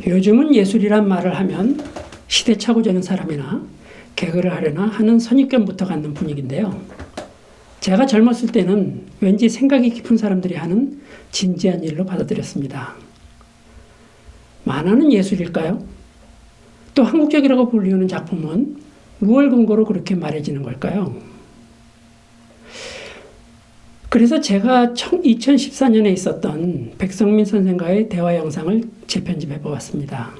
요즘은 예술이란 말을 하면 시대착오 저는 사람이나 개그를 하려나 하는 선입견부터 갖는 분위기인데요. 제가 젊었을 때는 왠지 생각이 깊은 사람들이 하는 진지한 일로 받아들였습니다. 만화는 예술일까요? 또 한국적이라고 불리우는 작품은 무엇을 근거로 그렇게 말해지는 걸까요? 그래서 제가 2014년에 있었던 백성민 선생과의 대화 영상을 재편집해 보았습니다.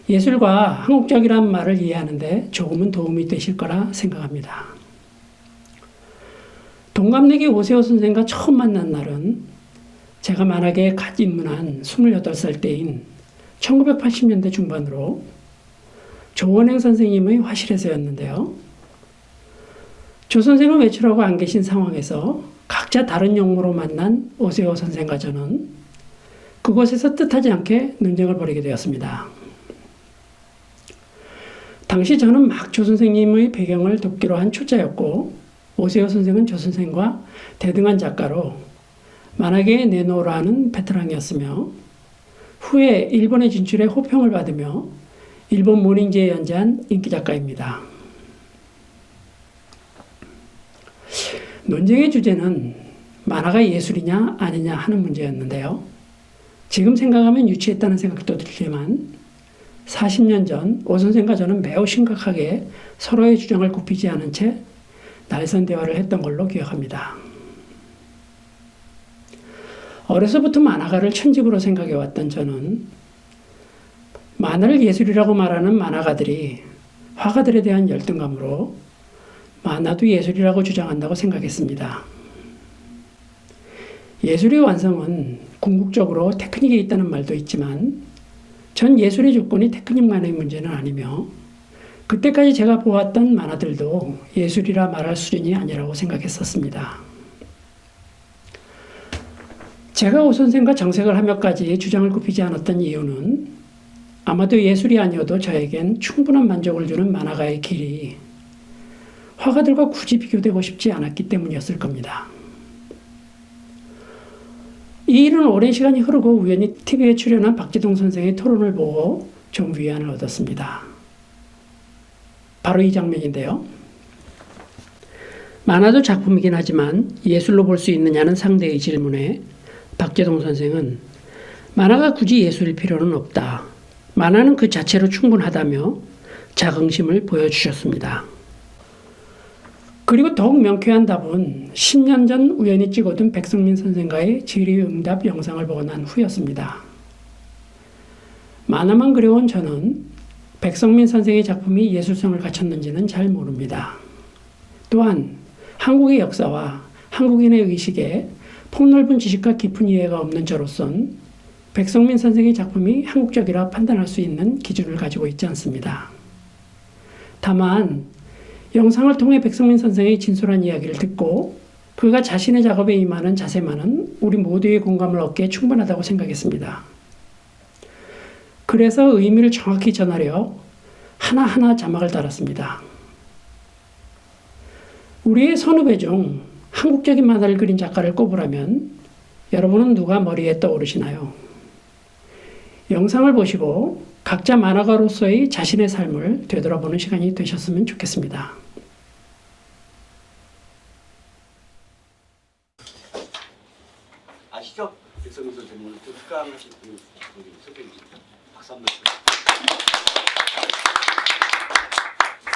예술과 한국적이란 말을 이해하는데 조금은 도움이 되실 거라 생각합니다. 동갑내기 오세호 선생과 처음 만난 날은 제가 만화계에 갓 입문한 28살 때인 1980년대 중반으로 조원행 선생님의 화실에서였는데요. 조 선생은 외출하고 안 계신 상황에서 각자 다른 용무로 만난 오세호 선생과 저는 그곳에서 뜻하지 않게 논쟁을 벌이게 되었습니다. 당시 저는 막 조 선생님의 배경을 돕기로 한 초짜였고 오세호 선생은 조 선생과 대등한 작가로 만화계에 내놓으라 하는 베테랑이었으며 후에 일본에 진출해 호평을 받으며 일본 모닝지에 연재한 인기 작가입니다. 논쟁의 주제는 만화가 예술이냐 아니냐 하는 문제였는데요. 지금 생각하면 유치했다는 생각도 들지만 40년 전 오 선생과 저는 매우 심각하게 서로의 주장을 굽히지 않은 채 날선 대화를 했던 걸로 기억합니다. 어려서부터 만화가를 천직으로 생각해왔던 저는 만화를 예술이라고 말하는 만화가들이 화가들에 대한 열등감으로 만화도 예술이라고 주장한다고 생각했습니다. 예술의 완성은 궁극적으로 테크닉에 있다는 말도 있지만 전 예술의 조건이 테크닉만의 문제는 아니며 그때까지 제가 보았던 만화들도 예술이라 말할 수준이 아니라고 생각했었습니다. 제가 오 선생과 정색을 하며까지 주장을 굽히지 않았던 이유는 아마도 예술이 아니어도 저에겐 충분한 만족을 주는 만화가의 길이 화가들과 굳이 비교되고 싶지 않았기 때문이었을 겁니다. 이 일은 오랜 시간이 흐르고 우연히 TV에 출연한 박지동 선생의 토론을 보고 좀 위안을 얻었습니다. 바로 이 장면인데요. 만화도 작품이긴 하지만 예술로 볼 수 있느냐는 상대의 질문에 박재동 선생은 만화가 굳이 예술일 필요는 없다. 만화는 그 자체로 충분하다며 자긍심을 보여주셨습니다. 그리고 더욱 명쾌한 답은 10년 전 우연히 찍어둔 백성민 선생과의 질의응답 영상을 보고 난 후였습니다. 만화만 그려온 저는 백성민 선생의 작품이 예술성을 갖췄는지는 잘 모릅니다. 또한 한국의 역사와 한국인의 의식에 폭넓은 지식과 깊은 이해가 없는 저로선 백성민 선생의 작품이 한국적이라 판단할 수 있는 기준을 가지고 있지 않습니다. 다만 영상을 통해 백성민 선생의 진솔한 이야기를 듣고 그가 자신의 작업에 임하는 자세만은 우리 모두의 공감을 얻기에 충분하다고 생각했습니다. 그래서 의미를 정확히 전하려 하나하나 자막을 달았습니다. 우리의 선후배 중 한국적인 만화를 그린 작가를 꼽으라면 여러분은 누가 머리에 떠오르시나요? 영상을 보시고 각자 만화가로서의 자신의 삶을 되돌아보는 시간이 되셨으면 좋겠습니다. 아시죠? 백성민 선생님은 특강하신 분이 소개해 주십니다. 박수 한번 주세요.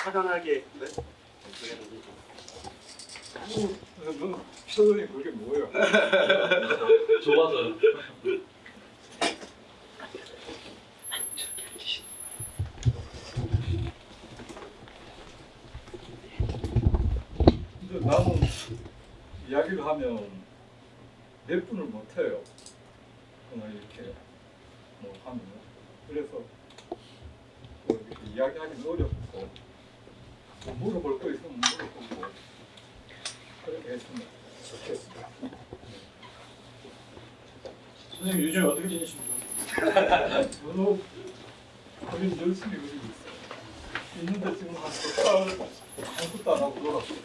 사전하게 네? 너 표정이 그게 뭐예요? 좋아서요. 근데 나는 이야기를 하면 몇 분을 못 해요. 그냥 이렇게 뭐 하면 그래서 뭐 이렇게 이야기하기는 어렵고 뭐 물어볼 거 있으면 물어보고 그렇게 했으면 좋겠습니다. 선생님 요즘 어떻게 지내십니까? 저도 거의 열심히 그리고 있어요. 있는데 지금 한 4달 아무것도 안 하고 놀았어요.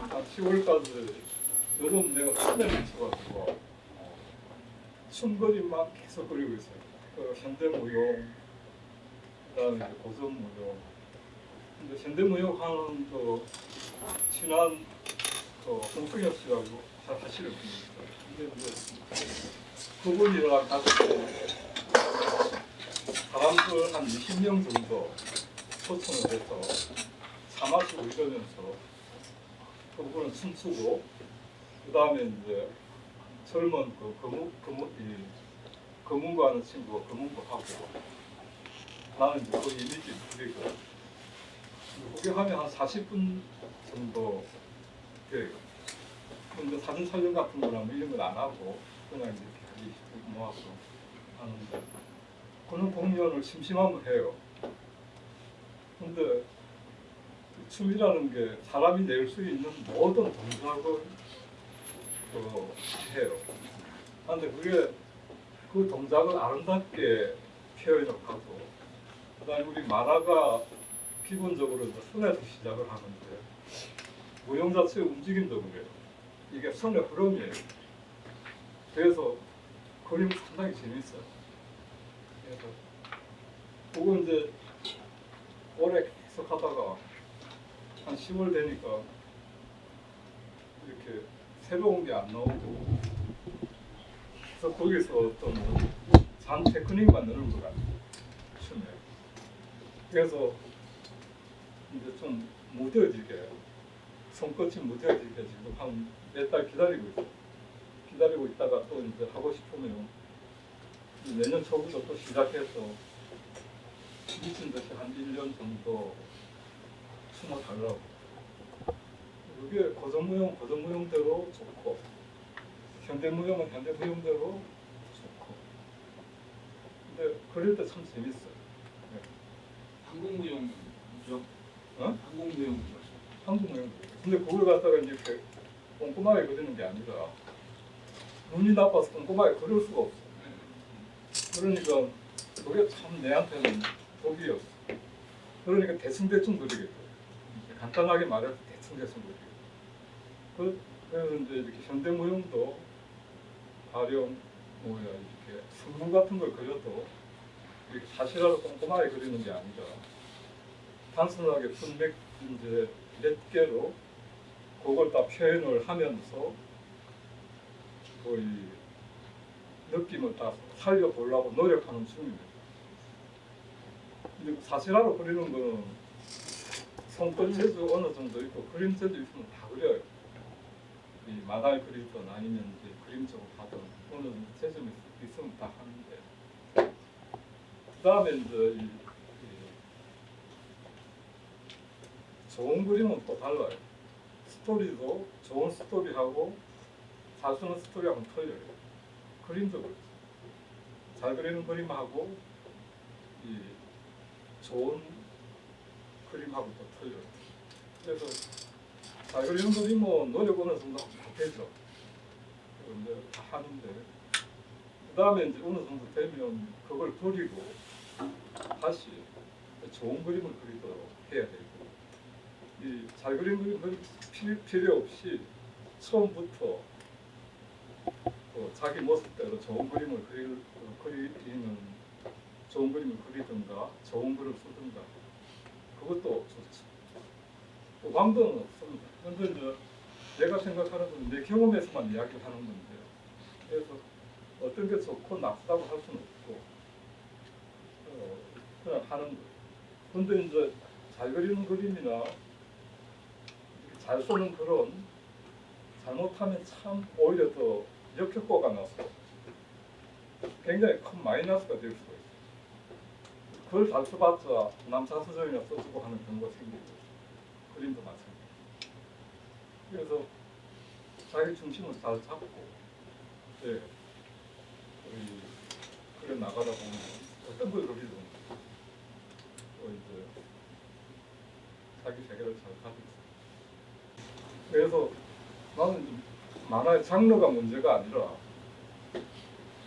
한 10월까지 여름 내가 3년 미쳐가지고 춤그림만 계속 그리고 있어요. 그 현대무용, 그다음에 이제 고전무용. 근데 현대무용하는 그 친한 그 홍승엽 씨라고 잘 하시는 분이 있어요. 근데 이제 그분이랑 같이 사람들 한 20명 정도 초청을 해서 차 마시고 이러면서 그분은 춤추고 그 다음에 이제 젊은 검은고 하는 친구가 검은고 하고 나는 이제 그 이미지 그리고 그게 하면 한 40분 정도 돼요. 근데 사진 촬영 같은 거나 뭐 이런 건 안 하고 그냥 이렇게 모아서 하는데 그런 공연을 심심하면 해요. 근데 춤이라는 게 사람이 낼 수 있는 모든 동작을 해요. 그런데 그게 그 동작을 아름답게 표현을 하고 그다음에 우리 만화가 기본적으로 이제 선에서 시작을 하는데 무용 자체의 움직임도 그래요. 이게 선의 흐름이에요. 그래서 그림이 상당히 재밌어요. 그래서 그거 이제 오래 계속 하다가 한 10월 되니까 이렇게 새로운 게 안 나오고 그래서 거기서 어떤 잔 테크닉만 넣는 것 같아요. 춤에. 그래서 이제 좀 무뎌지게 손끝이 무뎌지게 지금 한 몇 달 기다리고 있어요. 기다리고 있다가 또 이제 하고 싶으면 내년 초부터 또 시작해서 미친 듯이 한 1년 정도 춤을 하려고. 그게 고전무용대로 좋고 현대무용은 현대무용대로 좋고 근데 그릴 때 참 재밌어요. 네. 한국무용이죠? 어? 한국무용이죠. 한국무용. 근데 그걸 갖다가 이렇게 꼼꼼하게 그리는 게 아니라 눈이 나빠서 꼼꼼하게 그릴 수가 없어. 그러니까 그게 참 내한테는 독이었어. 그러니까 대충대충 그리겠죠. 간단하게 말해서 대충대충 그리고. 그래서 이제 이렇게 현대무용도 가령 이렇게 성문 같은 걸 그려도 이렇게 사실화로 꼼꼼하게 그리는 게 아니라 단순하게 분맥 이제 몇 개로 그걸 다 표현을 하면서 거의 느낌을 다 살려보려고 노력하는 춤입니다. 근데 사실화로 그리는 거는 손끝 재주 어느 정도 있고 그림 재주 있으면 다 그려요. 이 만화를 그리든 아니면 이제 그림적으로 하든 어느 정도 재주 있으면 다 하는데 그 다음에 이제 이 좋은 그림은 또 달라요. 스토리도 좋은 스토리하고 잘 쓰는 스토리하고는 틀려요. 그림도 그렇죠. 잘 그리는 그림하고 이 좋은 그림하고 또 틀려요. 그래서 잘 그리는 그림은 노력 어느 정도 되죠. 그런데 다 하는데 그 다음에 이제 어느 정도 되면 그걸 버리고 다시 좋은 그림을 그리도록 해야 되고 이 잘 그리는 그림 필요 없이 처음부터 자기 모습대로 좋은 그림을 그리는 좋은 그림을 그리든가 좋은 글을 쓰든가 그것도 좋죠. 왕도는 없습니다. 그런데 이제 내가 생각하는 건 내 경험에서만 이야기를 하는 건데요. 그래서 어떤 게 좋고 나쁘다고 할 수는 없고 그냥 하는 거예요. 그런데 이제 잘 그리는 그림이나 잘 쓰는 글은 잘못하면 참 오히려 더 역효과가 나서 굉장히 큰 마이너스가 될 수가 있어요. 글 잘 써봤자 남사스정이나 써주고 하는 경우가 생기고 그림도 마찬가지. 그래서 자기 중심을 잘 잡고 예, 그래 나가다 보면 어떤 걸 그리든 이제 자기 세계를 잘 가지고 있어요. 그래서 나는 만화의 장르가 문제가 아니라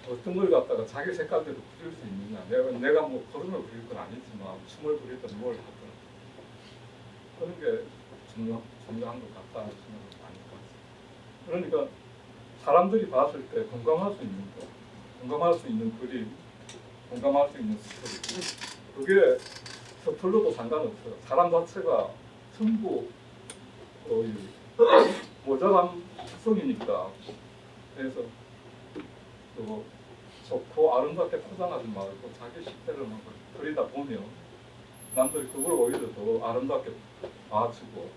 어떤 걸 갖다가 자기 색깔대로 그릴 수 있느냐. 내가 뭐 걸음을 그릴 건 아니지만 춤을 그리든 뭘 하든 그런 게 중요한 것 같다는 생각을 많이 가졌어요. 그러니까 사람들이 봤을 때 공감할 수 있는 거, 공감할 수 있는 그림, 공감할 수 있는 스토리. 그게 서툴러도 상관없어요. 사람 자체가 전부 거의 모자란 특성이니까. 그래서 또 좋고 아름답게 포장하지 말고 자기 식대로만 그리다 보면 남들이 그걸 오히려 더 아름답게 봐주고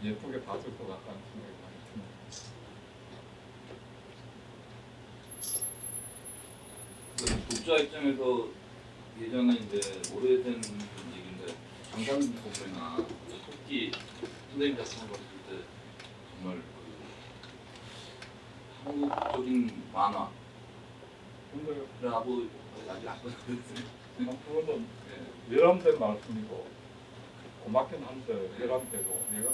예쁘게 봐줄 것 같다는 생각이 많이 듭니다. 독자 입장에서 예전에 이제 오래된 얘기인데 장산범이나 토끼 선생님 작품을 봤을 때 정말 그 한국적인 만화라고 근데 아직 안 보셨어요. 그거는 외람된 말씀이고 고맙긴 한데 외람되고 내가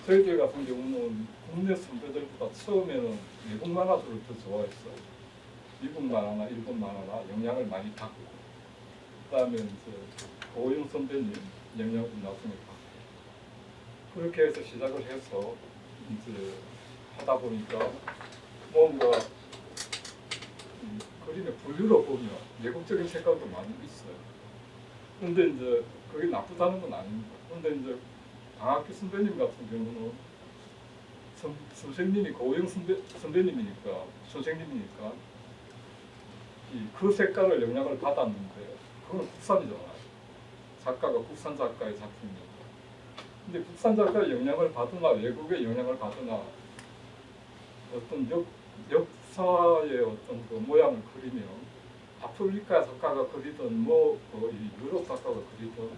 저희들 같은 경우는 국내 선배들보다 처음에는 외국 만화들을 더 좋아했어요. 미국 만화나 일본 만화나 영향을 많이 받고 그다음에 이제 고영 선배님 영향을 나중에 받고 그렇게 해서 시작을 해서 이제 하다 보니까 뭔가 그림의 분류로 보면 외국적인 색깔도 많이 있어요. 그런데 이제 그게 나쁘다는 건 아닙니다. 그런데 이제 방학기 선배님 같은 경우는 선생님이 고영 선배님이니까 선생님이니까 그 색깔을 영향을 받았는데 그건 국산이잖아요. 작가가 국산 작가의 작품이니까. 근데 국산 작가의 영향을 받으나 외국의 영향을 받으나 어떤 역사의 어떤 그 모양을 그리면 아프리카 작가가 그리든 뭐 유럽 작가가 그리든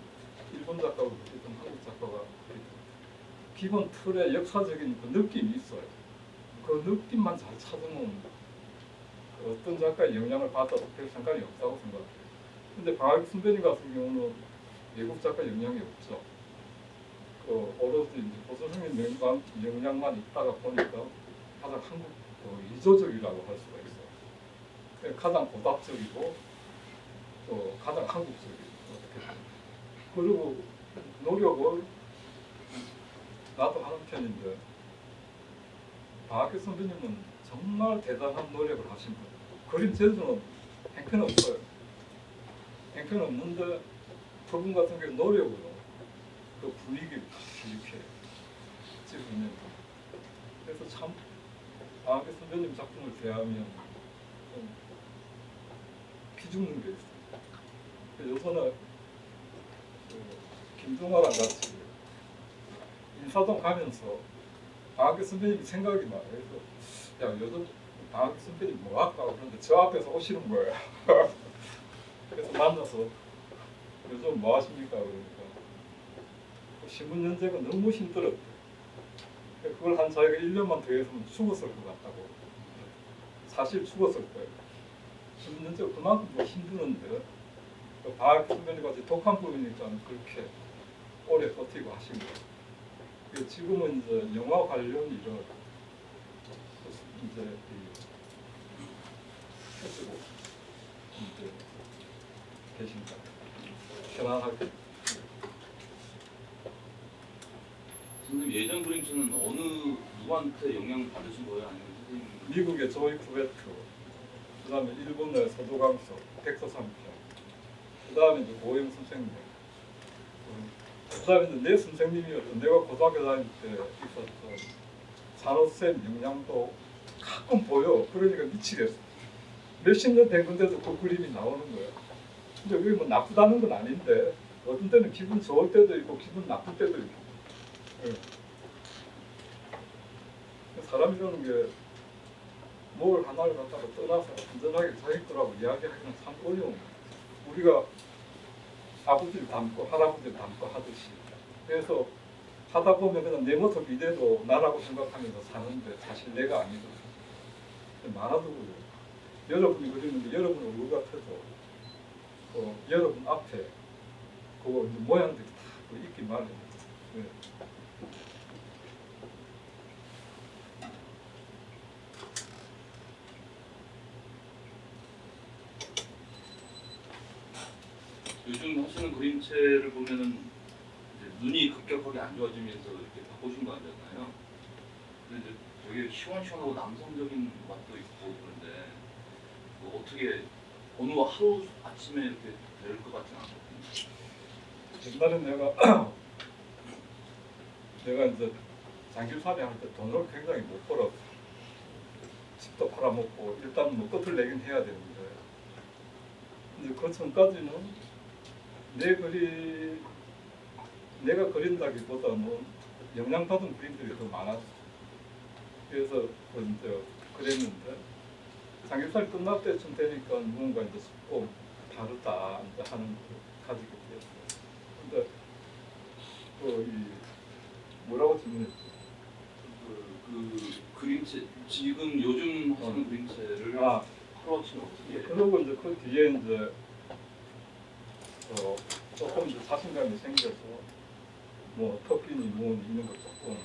일본 작가가 그리든 한국 작가가 그리든 기본 틀의 역사적인 그 느낌이 있어요. 그 느낌만 잘 찾으면 어떤 작가의 영향을 받아도 별 상관이 없다고 생각해요. 근데 방학기 선배님 같은 경우는 외국 작가 영향이 없죠. 그 오로지 이제 고선생님 영향만 있다가 보니까 가장 한국 이조적이라고 할 수가 있어요. 가장 고답적이고 또 가장 한국적이고 어떻게 보면. 그리고 노력을 나도 하는 편인데 방학기 선배님은 정말 대단한 노력을 하신 거예요. 그림 재주는 행편은 없어요. 행편은 없는데 그분 같은 경우 노력으로 그 분위기를 이렇게 찍으면 그래서 참 방학기 선배님 작품을 대하면 좀 피죽는 게 있어요. 요새는 김종아랑 같이 인사동 가면서 방학기 선배님이 생각이 나요. 그래서 야 요즘 방학기 선배님 뭐 할까 그러는데 저 앞에서 오시는 거예요. 그래서 만나서 요즘 뭐 하십니까 그러니까 신문 연재가 너무 힘들었대. 그걸 한 자기가 1년만 더 했으면 죽었을 것 같다고. 사실 죽었을 거예요. 신문 연재가 그만큼 뭐 힘드는데 방학기 선배님 같이 독한 분이니까 그렇게 오래 버티고 하신 거예요. 지금은 이제 영화 관련 일을 이제 해주고 이제 계십니다. 편안하게. 선생님 예전 그림체는 어느 누구한테 영향을 받으신 거예요? 아니면 선생님? 미국의 조이 쿠베트, 그다음에 일본의 서도강서, 백서상편, 그다음에 이제 고영 선생님, 그다음에 이제 내 선생님이었던 내가 고등학교 다닐 때 있었던 산호쌤 영향도 가끔 보여. 그러니까 미치겠어. 몇십 년 된 건데도 그 그림이 나오는 거예요. 근데 그게 뭐 나쁘다는 건 아닌데 어떤 때는 기분 좋을 때도 있고 기분 나쁠 때도 있고. 네. 사람이라는 게 뭘 하나를 갖다가 떠나서 완전하게 자기 거라고 이야기하기는 참 어려운 거예요. 우리가 아버지를 닮고 할아버지를 닮고 하듯이. 그래서 하다 보면 그냥 내 모습 이대로 나라고 생각하면서 사는데 사실 내가 아니거든요. 만화도 그래요. 여러분이 그리는데 여러분 얼굴 같아도 여러분 앞에 그거 이제 모양들이 다 있기 마련이에요. 네. 요즘 하시는 그림체를 보면은 이제 눈이 급격하게 안 좋아지면서 이렇게 바꾸신 거 아니잖아요. 근데 이제 되게 시원시원하고 남성적인 맛도 있고 그런데 어떻게 어느 하루 아침에 이렇게 될 것 같지는 않거든요. 옛날에 내가 이제 장길살이 할 때 돈을 굉장히 못 벌었어. 집도 팔아먹고 일단 뭐 끝을 내긴 해야 되는데, 이제 그 전까지는 내가 그린다기보다는 영향받은 그림들이 더 많았어. 그래서 이제 그랬는데 장길살이 끝날 때쯤 되니까 뭔가 이제 다르다 이제 하는 걸 가지게 되었어. 근데 뭐라고 질문했지? 그 그림체 지금 요즘 하시는 그림체를 아, 하루아침에 어떻게 그러고 이제 그 뒤에 이제 조금 이제 자신감이 생겨서 뭐 터키니 뭐니 이런 거 조금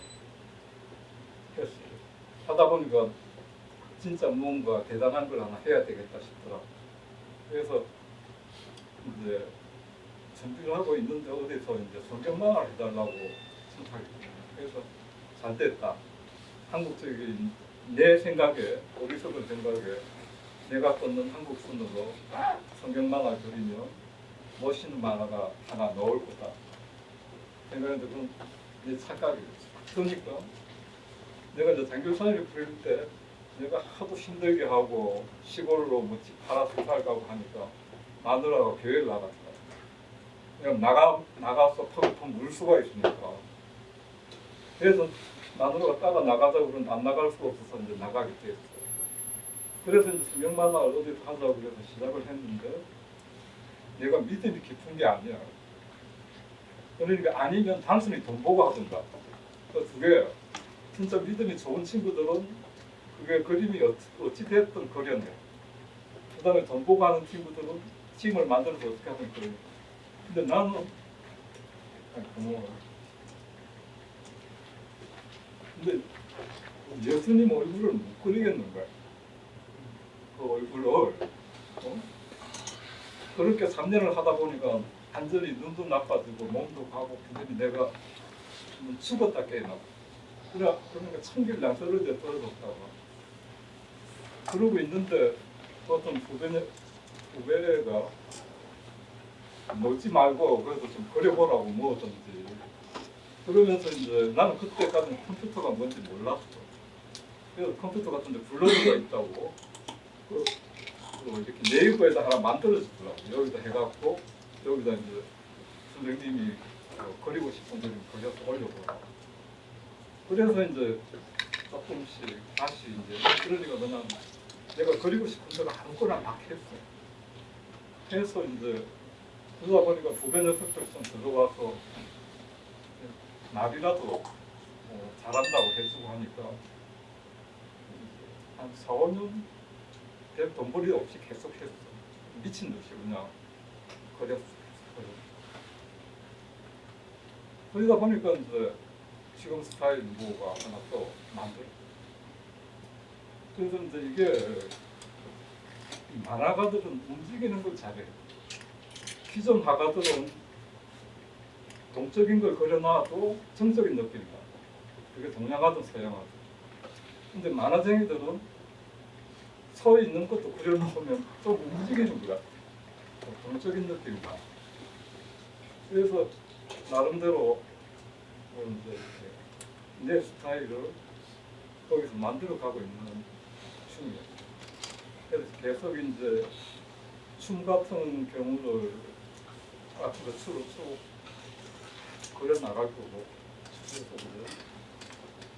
했어요. 하다 보니까 진짜 뭔가 대단한 걸 하나 해야 되겠다 싶더라. 그래서 이제 준비를 하고 있는데 어디서 이제 성경만화를 해달라고 신청이 돼요. 그래서 잘 됐다. 한국적인 내 생각에, 어리석은 생각에 내가 썼는 한국 순으로 성경 만화 그리면 멋있는 만화가 하나 나올 거다. 생각했는데 그건 내 착각이었어. 그러니까 내가 이제 장길산을 그릴 때 내가 하도 힘들게 하고 시골로 뭐 집 팔아서 살가고 하니까 마누라가 교회를 나갔다. 내가 나가서 펑펑 울 수가 있으니까. 그래서 마누라가 따라 나가자고 그러는데 안 나갈 수가 없어서 이제 나가게 됐어요. 그래서 이제 성경 만화를 어디서 하자고 그래서 시작을 했는데 내가 믿음이 깊은 게 아니야. 그러니까 아니면 단순히 돈 보고 하든가. 그 두 개예요. 진짜 믿음이 좋은 친구들은 그게 그림이 어찌됐든 그려내. 그 다음에 돈 보고 하는 친구들은 팀을 만들어서 어떻게 하든 그려내. 근데 나는 고마워. 근데 예수님 얼굴을 못 그리겠는 거야. 그 얼굴을 그렇게 3년을 하다 보니까 완전히 눈도 나빠지고 몸도 가고 완전히 내가 죽었다 깨나. 그러니까 천길량 떨어져 떨어졌다가 그러고 있는데 어떤 후배가 놓지 말고 그래도 좀 그려보라고 뭐든지 그러면서 이제 나는 그때까지는 컴퓨터가 뭔지 몰랐어. 그래서 컴퓨터 같은 데 블로그가 있다고 이렇게 네이버에다 하나 만들어주더라고. 여기다 해갖고 여기다 이제 선생님이 그리고 싶은 그림 그려서 올려보라고. 그래서 이제 조금씩 다시 이제 그러니까 그냥 내가 그리고 싶은 대로 아무거나 막 했어. 해서 이제 그러다 보니까 후배 녀석들 좀 들어와서 날이라도 잘한다고 해주고 하니까 한 4, 5년 된 돈벌이 없이 계속 했어. 미친 듯이 그냥 그렸어. 그러다 보니까 이제 지금 스타일 뭐가 하나 또 만들어. 그래서 이제 이게 만화가들은 움직이는 걸 잘해. 기존 화가들은 동적인 걸 그려놔도 정적인 느낌이 나. 그게 동양화든 서양화든. 근데 만화쟁이들은 서 있는 것도 그려놓으면 또 움직이는 거야. 동적인 느낌이 나. 그래서 나름대로 이제 내 스타일을 거기서 만들어가고 있는 춤이에요. 그래서 계속 이제 춤 같은 경우를 앞으로 쭉 그려 나갈 거고, 그래서 이제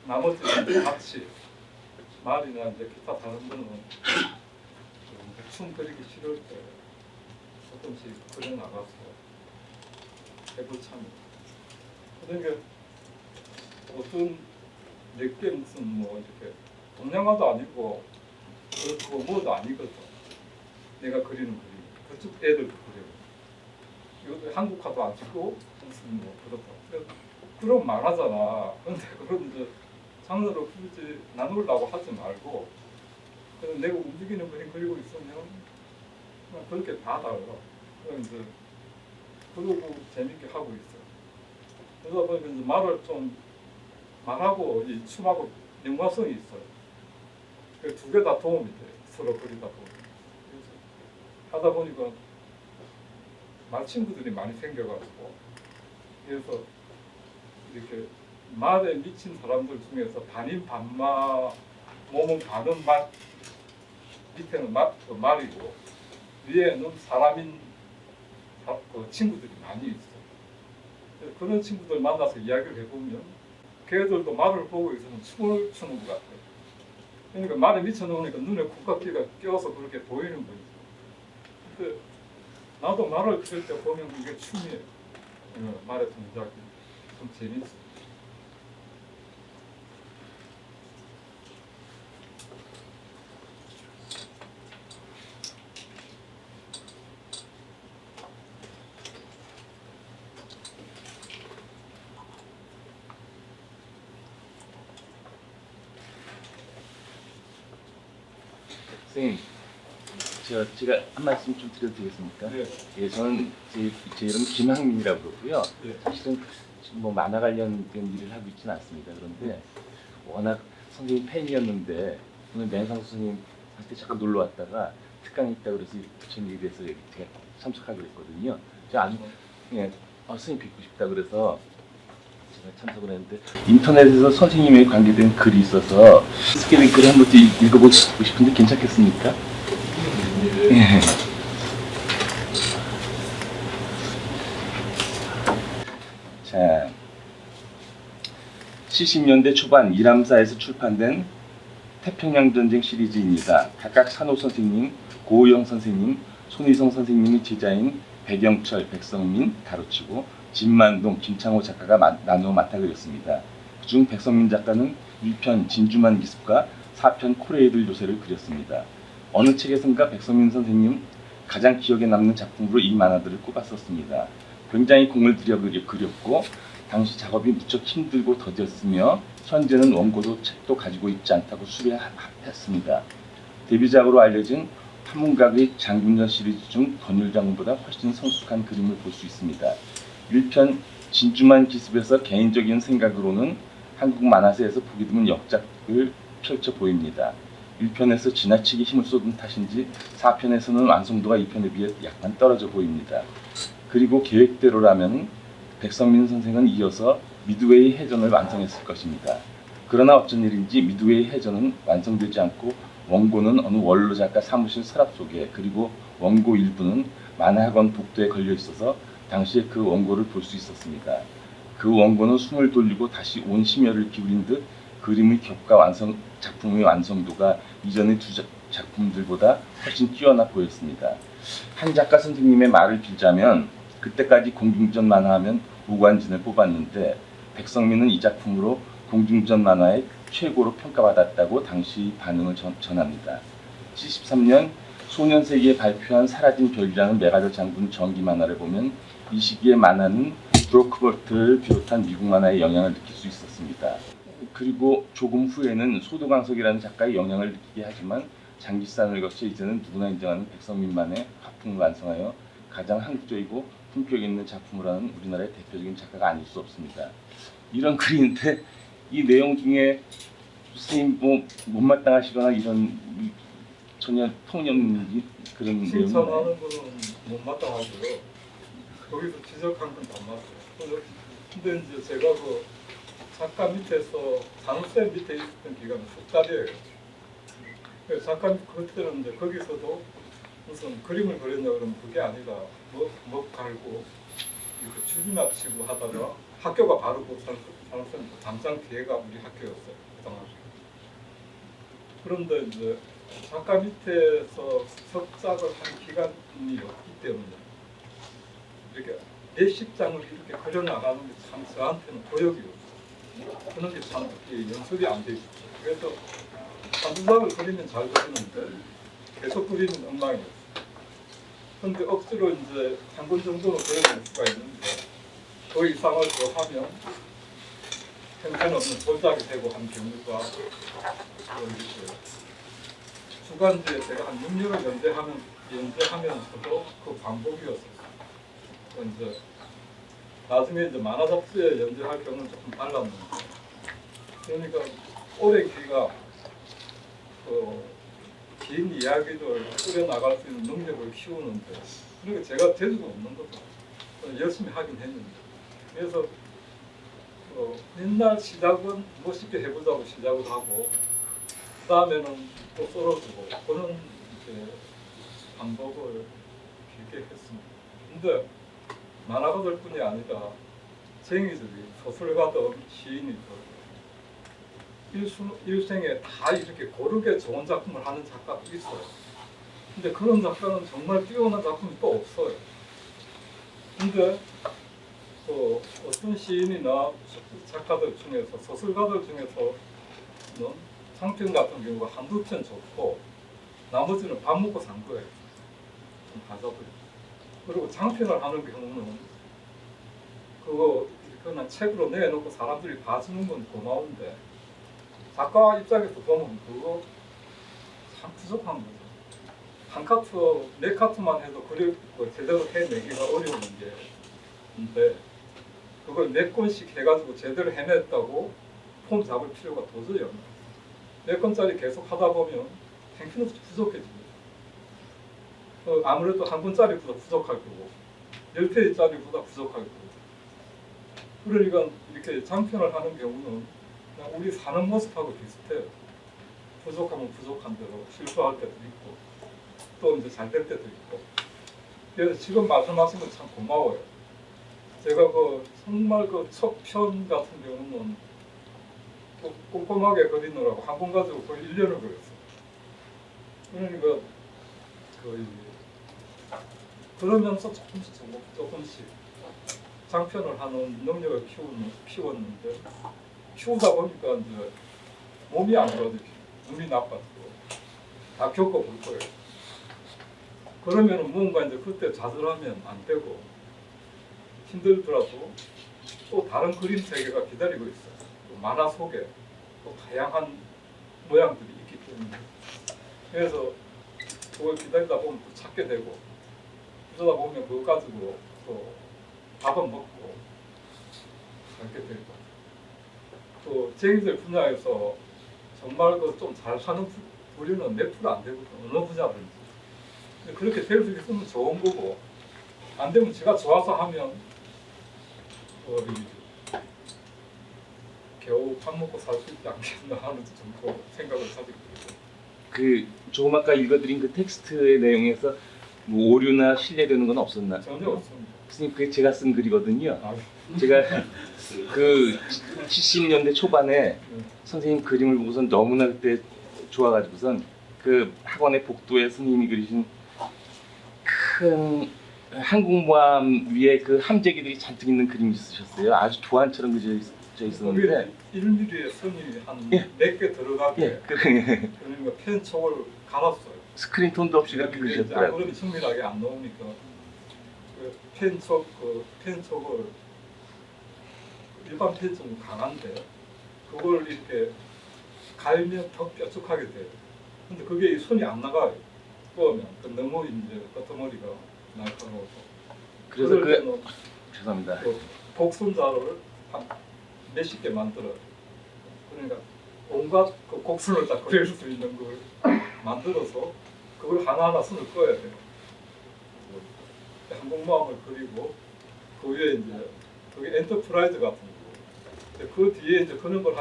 나머지는 같이 말이나 이제 기타 다른 거는 춤 그리기 싫을 때 조금씩 그려 나가서 해볼 참이. 그러니까 어떤 내게 무슨 뭐 이렇게 동양화도 아니고 그렇고 뭐도 아니거든. 내가 그리는 그림. 그쪽 애들도 그려. 이것도 한국화도 안 찍고 무슨 뭐 그렇다. 그럼 말하잖아. 근데 그런 이제 장르로 굳이 나누려고 하지 말고 그냥 내가 움직이는 그림 그리고 있으면 그냥 그렇게 다 달라. 그럼 이제 그러고 재밌게 하고 있어. 그러다 보니까 이제 말을 좀 말하고 이 춤하고 연관성이 있어요. 그 두 개 다 도움이 돼. 서로 그리다 보면. 그래서 하다 보니까 말 친구들이 많이 생겨가지고 그래서 이렇게 말에 미친 사람들 중에서 반인 반마 몸은 반은 말 밑에는 말이고 위에는 사람인 그 친구들이 많이 있어요. 그런 친구들 만나서 이야기를 해보면 걔들도 말을 보고 있으면 춤을 추는 것 같아요. 그러니까 말에 미쳐놓으니까 눈에 국각기가 껴서 그렇게 보이는 거죠. 근데 나도 말을 들을 때 보면 이게 춤이에요. 말의 동작이 좀 재밌어요. 선생님, 제가 한 말씀 좀 드려도 되겠습니까? 네. 예, 저는 제 이름 김학민이라고 그러고요. 네. 사실은 지금 뭐 만화 관련된 일을 하고 있지는 않습니다. 그런데 워낙 선생님 팬이었는데 오늘 맹상 선생님한테 잠깐 놀러 왔다가 특강이 있다고 그래서 부처님 얘기해서 여기 제가 참석하기로 했거든요. 제가 아주 선생님 뵙고 싶다 그래서 제가 참석을 했는데 인터넷에서 선생님에 관계된 글이 있어서 스케일 글을 한번 읽어보고 싶은데 괜찮겠습니까? 예. 자, 70년대 초반 이람사에서 출판된 태평양 전쟁 시리즈입니다. 각각 산호 선생님, 고우영 선생님, 손희성 선생님이 제자인 백영철, 백성민 가로치고 진만동, 김창호 작가가 나누어 맡아 그렸습니다. 그중 백성민 작가는 1편 진주만 기습과 4편 코레이들 요새를 그렸습니다. 어느 책에선가 백성민 선생님 가장 기억에 남는 작품으로 이 만화들을 꼽았었습니다. 굉장히 공을 들여 그렸고 당시 작업이 무척 힘들고 더뎠으며 현재는 원고도 책도 가지고 있지 않다고 수리했습니다. 데뷔작으로 알려진 한문각의 장군전 시리즈 중 권율장군보다 훨씬 성숙한 그림을 볼 수 있습니다. 1편 진주만 기습에서 개인적인 생각으로는 한국 만화사에서 보기 드문 역작을 펼쳐 보입니다. 1편에서 지나치게 힘을 쏟은 탓인지 4편에서는 완성도가 2편에 비해 약간 떨어져 보입니다. 그리고 계획대로라면 백성민 선생은 이어서 미드웨이 해전을 완성했을 것입니다. 그러나 어쩐 일인지 미드웨이 해전은 완성되지 않고 원고는 어느 원로 작가 사무실 서랍 속에 그리고 원고 일부는 만화학원 복도에 걸려 있어서 당시에 그 원고를 볼 수 있었습니다. 그 원고는 숨을 돌리고 다시 온 심혈을 기울인 듯 그림의 겹과 작품의 완성도가 이전의 두 작품들보다 훨씬 뛰어나 보였습니다. 한 작가 선생님의 말을 빌자면 그때까지 공중전 만화하면 오관진을 뽑았는데 백성민은 이 작품으로 공중전 만화의 최고로 평가받았다고 당시 반응을 전합니다. 73년 소년세기에 발표한 사라진 별이라는 메가더 장군 전기 만화를 보면 이 시기의 만화는 브로크버트를 비롯한 미국 만화의 영향을 느낄 수 있었습니다. 그리고 조금 후에는 소도강석이라는 작가의 영향을 느끼게 하지만 장기산을 거쳐 이제는 누구나 인정하는 백성민만의 화풍을 완성하여 가장 한국적이고 품격 있는 작품을 하는 우리나라의 대표적인 작가가 아닐 수 없습니다. 이런 글인데 이 내용 중에 선생님 뭐 못마땅하시거나 이런 전혀 통념 그런 내용이 칭찬하는 거는 못마땅하고요. 거기서 지적한 건 다 맞아요. 근데 이제 제가 그 작가 밑에서 장쌤 밑에 있었던 기간은 10달이에요. 그래서 작가 그때는 이제 거기서도 무슨 그림을 그렸냐 그러면 그게 아니라 뭐 갈고 이렇게 추진합 치고 하다가 학교가 바로 그 장쌤 담장 뒤에가 우리 학교였어요. 그 당시. 그런데 이제 작가 밑에서 석작을 한 기간이 없기 때문에 이렇게 예식장을 이렇게 그려나가는 게 참 저한테는 고역이 없어요. 그런 게 참 연습이 안 돼 있었어요. 그래서 한두 장을 그리면 잘 그리는데 계속 그리는 엉망이었어요. 그런데 억지로 이제 한 권 정도는 그려낼 수가 있는데 그 이상을 더 하면 형편없는 돌작이 되고 한 경우가 있어요. 주간지에 제가 한 6년을 연재하면서도 그 반복이었어요. 이제 나중에 이제 만화 잡지에 연재할 경우는 조금 달랐는데, 그러니까 올해 기가 긴 이야기를 꾸려나갈 수 있는 능력을 키우는데 그러니까 제가 재주가 없는 거죠. 열심히 하긴 했는데 그래서 옛날 시작은 멋있게 해보자고 시작을 하고 그 다음에는 또 썰어주고 그런 이제 방법을 길게 했습니다. 근데 만화가들 뿐이 아니라 쟁이들이 소설가든 시인이든 일생에 다 이렇게 고르게 좋은 작품을 하는 작가도 있어요. 근데 그런 작가는 정말 뛰어난 작품이 또 없어요. 근데 또 어떤 시인이나 작가들 중에서 소설가들 중에서는 장편 같은 경우가 한두 편 좋고 나머지는 밥 먹고 산 거예요. 좀 가자들. 그리고 장편을 하는 경우는 그거 그냥 책으로 내놓고 사람들이 봐주는 건 고마운데 작가 입장에서 보면 그거 참 부족한 거죠. 한 카트, 네 카트만 해도 제대로 해내기가 어려운 문제인데 그걸 네 건씩 해가지고 제대로 해냈다고 폼 잡을 필요가 도저히 없는 거예요. 네 건짜리 계속 하다 보면 형편없이 부족해지고 아무래도 한 권짜리보다 부족할 거고 10페이지짜리보다 부족할 거고 그러니까 이렇게 장편을 하는 경우는 그냥 우리 사는 모습하고 비슷해요. 부족하면 부족한 대로 실수할 때도 있고 또 이제 잘 될 때도 있고 그래서 지금 말씀하신 건 참 고마워요. 제가 정말 첫 편 같은 경우는 꼼꼼하게 그리느라고 한 권 가지고 거의 1년을 그렸어요. 그러니까 그러면서 조금씩 장편을 하는 능력을 키웠는데 키우다 보니까 이제 몸이 안 좋아지고 눈이 나빠지고 다 겪어볼 거예요. 그러면 뭔가 이제 그때 좌절하면 안 되고 힘들더라도 또 다른 그림 세계가 기다리고 있어요. 또 만화 속에 또 다양한 모양들이 있기 때문에 그래서 그걸 기다리다 보면 또 찾게 되고 그러다 보면 그거 가지고 또 밥은 먹고 살게 되고 또 쟁이들 분야에서 정말 좀 잘 사는 부류는 몇 프로 안 되거든 어느 분야든지 그렇게 될 수 있으면 좋은 거고 안 되면 제가 좋아서 하면 겨우 밥 먹고 살 수 있지 않겠나 하는 정도 생각을 가지고 있어요. 그 조금 아까 읽어드린 그 텍스트의 내용에서 뭐 오류나 신뢰되는 건 없었나? 전혀 없습니다. 스님 그게 제가 쓴 글이거든요. 아, 제가 그 70년대 초반에 선생님 그림을 보고선 너무나 그때 좋아가지고선 그 학원의 복도에 스님이 그리신 큰 항공모함 위에 그 함재기들이 잔뜩 있는 그림이 있으셨어요. 아주 도안처럼 그려져 있었는데 1mm의 선이 한 예. 몇 개 들어가게 예, 그러니까 펜촉을 갈았어요. 스크린 톤도 없이 그렇게 그리셨더라고요. 아무래도 정밀하게 안 나오니까 펜촉을 일반 펜촉은 강한데 그걸 이렇게 갈면 더 뾰족하게 돼요. 근데 그게 손이 안 나가요. 그러면 너무 이제 겉머리가 날카로워서. 그래서 때는 죄송합니다. 곡선자를 한 몇십 개 만들어요. 그러니까 온갖 그 곡선을 다 그릴 수 있는 걸 만들어서 그걸 하나하나 손을 꺼야 돼요. 항공모함을 그리고 그 위에 이제 그게 엔터프라이즈 같은 거고 그 뒤에 이제 그런 걸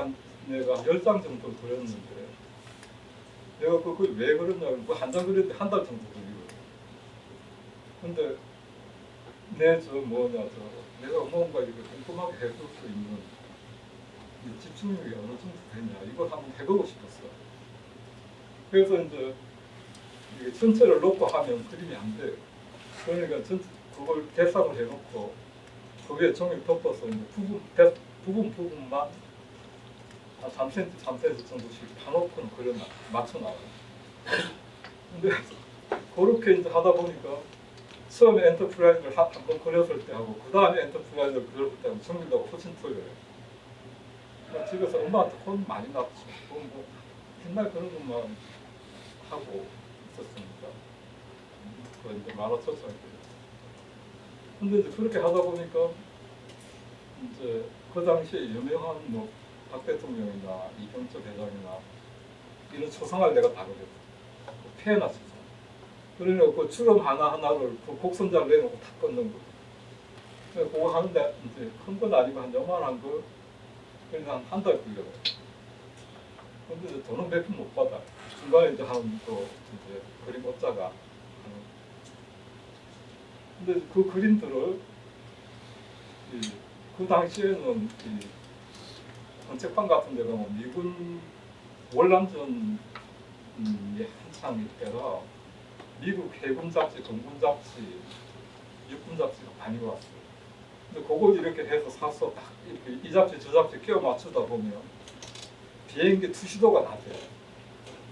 내가 10장 정도 그렸는데 내가 그걸 왜 그렸냐면 한 장 그렸는데 한 달 정도 걸리거든요. 근데 내가 뭔가 이렇게 꼼꼼하게 해볼 수 있는 집중력이 어느 정도 되냐 이걸 한번 해보고 싶었어. 그래서 이제 이게 전체를 놓고 하면 그림이 안 돼요. 그러니까 그걸 대상을 해놓고 거기에 종이를 덮어서 이제 부분만 한 3cm, 3cm 정도씩 파놓고는 맞춰 나와요. 근데 그렇게 이제 하다 보니까 처음에 엔터프라이즈를 한번 그렸을 때 하고 그 다음에 엔터프라이즈를 그렸을 때 하고 정밀도가 훨씬 틀려요. 집에서 엄마한테 혼 많이 났죠. 뭐 옛날 그런 것만 하고 있었으니까 그 이제 만화처럼 근데 이제 그렇게 하다 보니까 이제 그 당시에 유명한 뭐 박 대통령이나 이경철 회장이나 이런 초상화를 내가 다 그렸어. 해놨었어. 그러니까 그 주름 하나하나를 그 곡선자를 내놓고 탁 끊는 거. 그거 하는데 이제 큰 건 아니고 한 요만한 거 그래서 한 달 걸려요. 근데 돈은 몇 푼 못 받아. 중간에 이제 하는 또 이제 그림 업자가 하는. 근데 그 그림들을 그 당시에는 정책방 같은 데가 뭐 미군 월남전이 한창 때라 미국 해군 잡지, 공군 잡지, 육군 잡지가 많이 왔어요. 근데 그걸 이렇게 해서 사서 딱 이렇게 이 잡지 저 잡지 끼워 맞추다 보면 비행기 투시도가 낮아요.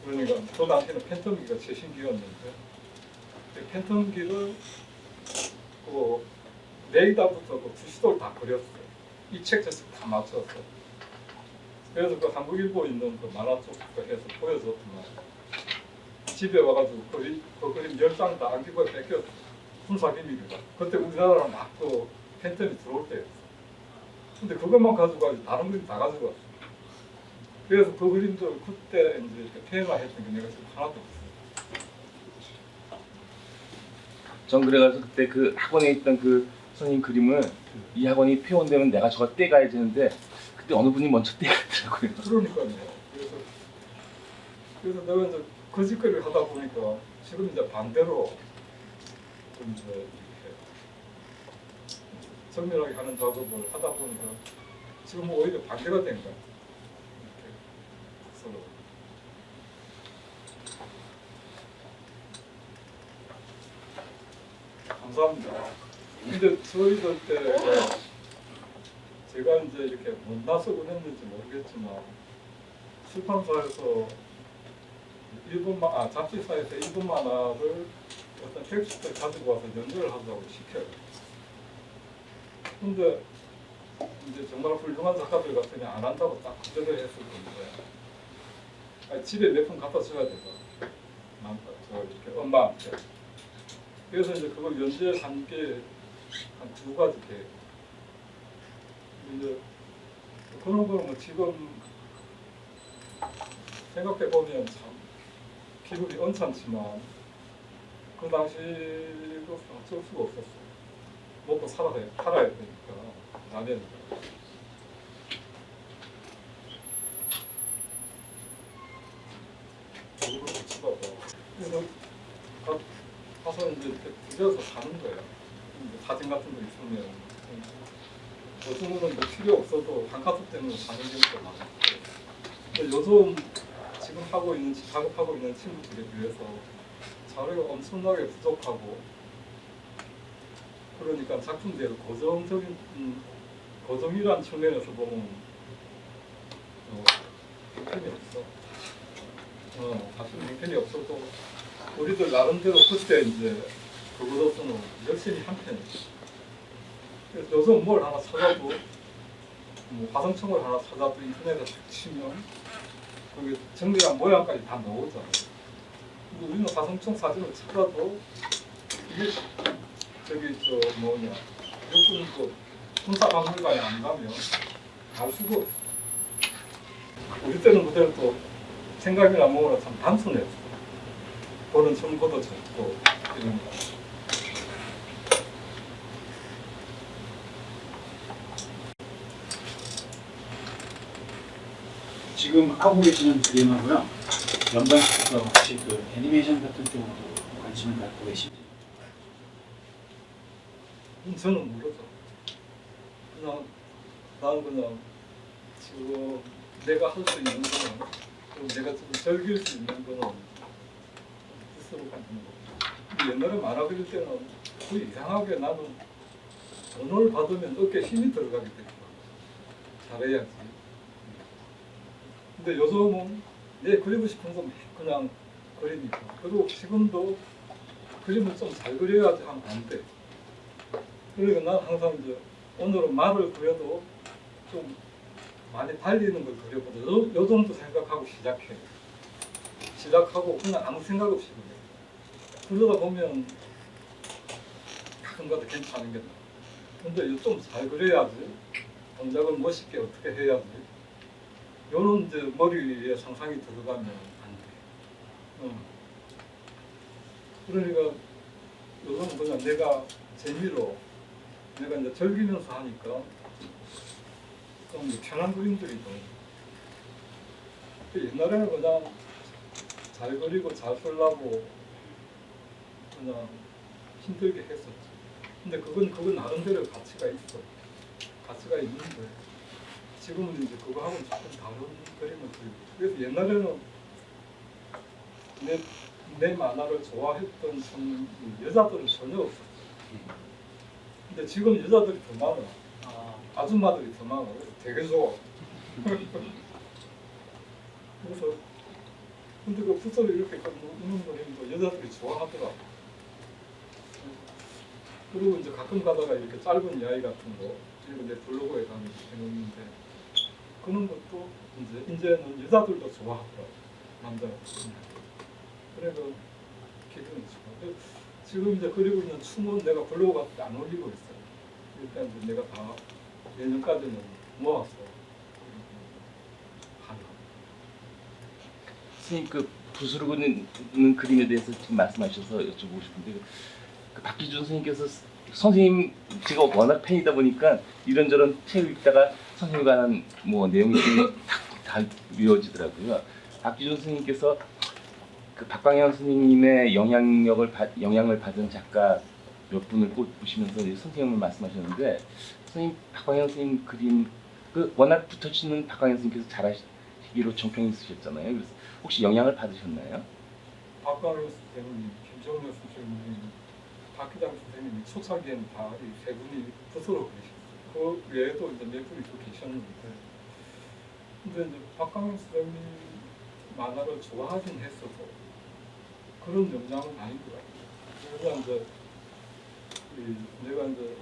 그러니까 그 당시에는 팬텀기가 최신기였는데 팬텀기를 그 레이더부터 그 투시도를 다 그렸어요. 이 책 저 책 다 맞췄어. 그래서 그 한국일보 있는 그 만화 쪽부터 해서 보여줬더만 집에 와가지고 그 그림 10장 다 안기고에 뺏겨 군사기밀이다. 그때 우리나라랑 막그 팬텀이 들어올 때였어. 근데 그것만 가지고 가지고 다른 그림 다 가지고 왔어. 그래서 그 그림도 그때 이제 이렇게 테마했던 게 내가 지금 하나도 없어. 전 그래가지고 그때 그 학원에 있던 그 선생님 그림을 이 학원이 폐원되면 내가 저거 떼가야 되는데 그때 어느 분이 먼저 떼가더라고요. 그러니까요. 그래서 내가 이제 거짓거리를 하다 보니까 지금 이제 반대로 좀 이제 이렇게 정밀하게 하는 작업을 하다 보니까 지금 오히려 반대가 된 거야. 이렇게 서로. 감사합니다. 근데 저희들 때 제가 이제 이렇게 못나서 그랬는지 모르겠지만 출판사에서 잡지사에서 일본 만화를 어떤 텍스트를 가지고 와서 연재를 하자고 시켜요. 근데 이제 정말 훌륭한 작가들 같으면 안 한다고 딱 거절을 했을 건데 집에 몇 푼 갖다 줘야 되고 저 이렇게 엄마한테. 그래서 이제 그걸 연재한 게 한 2가지 돼. 이제 그런 거는 뭐 지금 생각해 보면 참 기분이 언짢지만 그 당시도 어쩔 수가 없었어. 먹고 살아야 되니까 라면. 그래서 가서 이제 이렇게 부려서 사는 거예요. 사진 같은 거 있으면 요즘은 뭐 필요 없어도 한 카톡 때문에 사는 경우가 많아요. 근데 요즘 지금 작업하고 있는 친구들에 비해서 자료가 엄청나게 부족하고 그러니까 작품대로 고정이란 측면에서 보면 형편이 없어. 사실 형편이 없어도 우리들 나름대로 그때 이제 그것으로는 열심히 한 편이지. 그래서 요즘 뭘 하나 찾아도 뭐 화성청을 하나 찾아도 인터넷에 딱 치면 거기 정밀한 모양까지 다 나오잖아요. 근데 우리는 화성청 사진을 찾아도 이게 저기 육군 그 군사박물관에 안 가면 알 수가 없어. 우리 때는 그대로 또 생각이나 뭐나 참 단순했어. 보는 정보도 적고 이런 거. 지금 하고 계시는 그림하고요. 연관시켜서 혹시 그 애니메이션 같은 쪽으로 관심을 갖고 계신지. 저는 모르죠. 나는 그냥 지금 내가 할 수 있는 거는 그리고 내가 지금 즐길 수 있는 거는 스스로 갖는 거. 옛날에 만화 그릴 때는 그 이상하게 나는 돈을 받으면 어깨에 힘이 들어가기 때문에 잘해야지. 근데 요즘은 내 그리고 싶은 거 그냥 그리니까. 그리고 지금도 그림을 좀 잘 그려야지 하면 안 돼. 그러니까 난 항상 이제 오늘은 말을 그려도 좀 많이 달리는 걸 그려보자. 요 정도 생각하고 시작하고 그냥 아무 생각 없이 그려. 그러다 보면 가끔가다 괜찮은 게 나아. 근데 좀 잘 그려야지. 동작을 멋있게 어떻게 해야지. 요런 이제 머리에 상상이 들어가면 안 돼. 그러니까 요즘 그냥 내가 재미로 내가 이제 즐기면서 하니까 좀 편한 그림들이 좀 옛날에는 그냥 잘 그리고 잘 쓰려고 그냥 힘들게 했었지. 근데 그건 나름대로 가치가 있어. 가치가 있는데 지금은 이제 그거하고는 조금 다른 그림을 그리고. 그래서 옛날에는 내 만화를 좋아했던 여자들은 전혀 없었어. 근데 지금 여자들이 더 많아. 아줌마들이 더 많아. 그래서 되게 좋아. 그래서 근데 그 풋살을 이렇게 우는 그림도 여자들이 좋아하더라. 그리고 이제 가끔 가다가 이렇게 짧은 이야기 같은 거 이거 내 블로그에 가면 해놓는데 그런 것도 이제는 여자들도 좋아하더라. 남자가. 그래서 기분이 좋아. 지금 이제 그리고 있는 춤은 내가 블로그 같은 데 안 올리고 있어요. 일단 이제 내가 다 내년까지는 모아서 하나. 선생님 그 부스르고 있는 그림에 대해서 지금 말씀하셔서 여쭤보고 싶은데 그 박기준 선생님께서 선생님 제가 워낙 팬이다 보니까 이런저런 책 읽다가 선생님에 관한 뭐 내용이 다 이어지더라고요. 박기준 선생님께서 그 박광현 선생님의 영향을 받은 작가 몇 분을 꼽으시면서 선생님을 말씀하셨는데 선생님 박광현 선생님 그림 그 워낙 붙어치는 박광현 선생님께서 잘하시기로 정평이 있으셨잖아요. 그래서 혹시 영향을 받으셨나요? 박광현 선생님, 김정렬 선생님, 박기장 선생님이 초창기에는 다 이 세 분이 부서로 계셨어요. 그 외에도 이제 몇 분이 또 계셨는데, 근데 이제 박광현 선생님 만화를 좋아하긴 했어도 그런 영향은 아니더라고요. 그래서 이제 내가 이제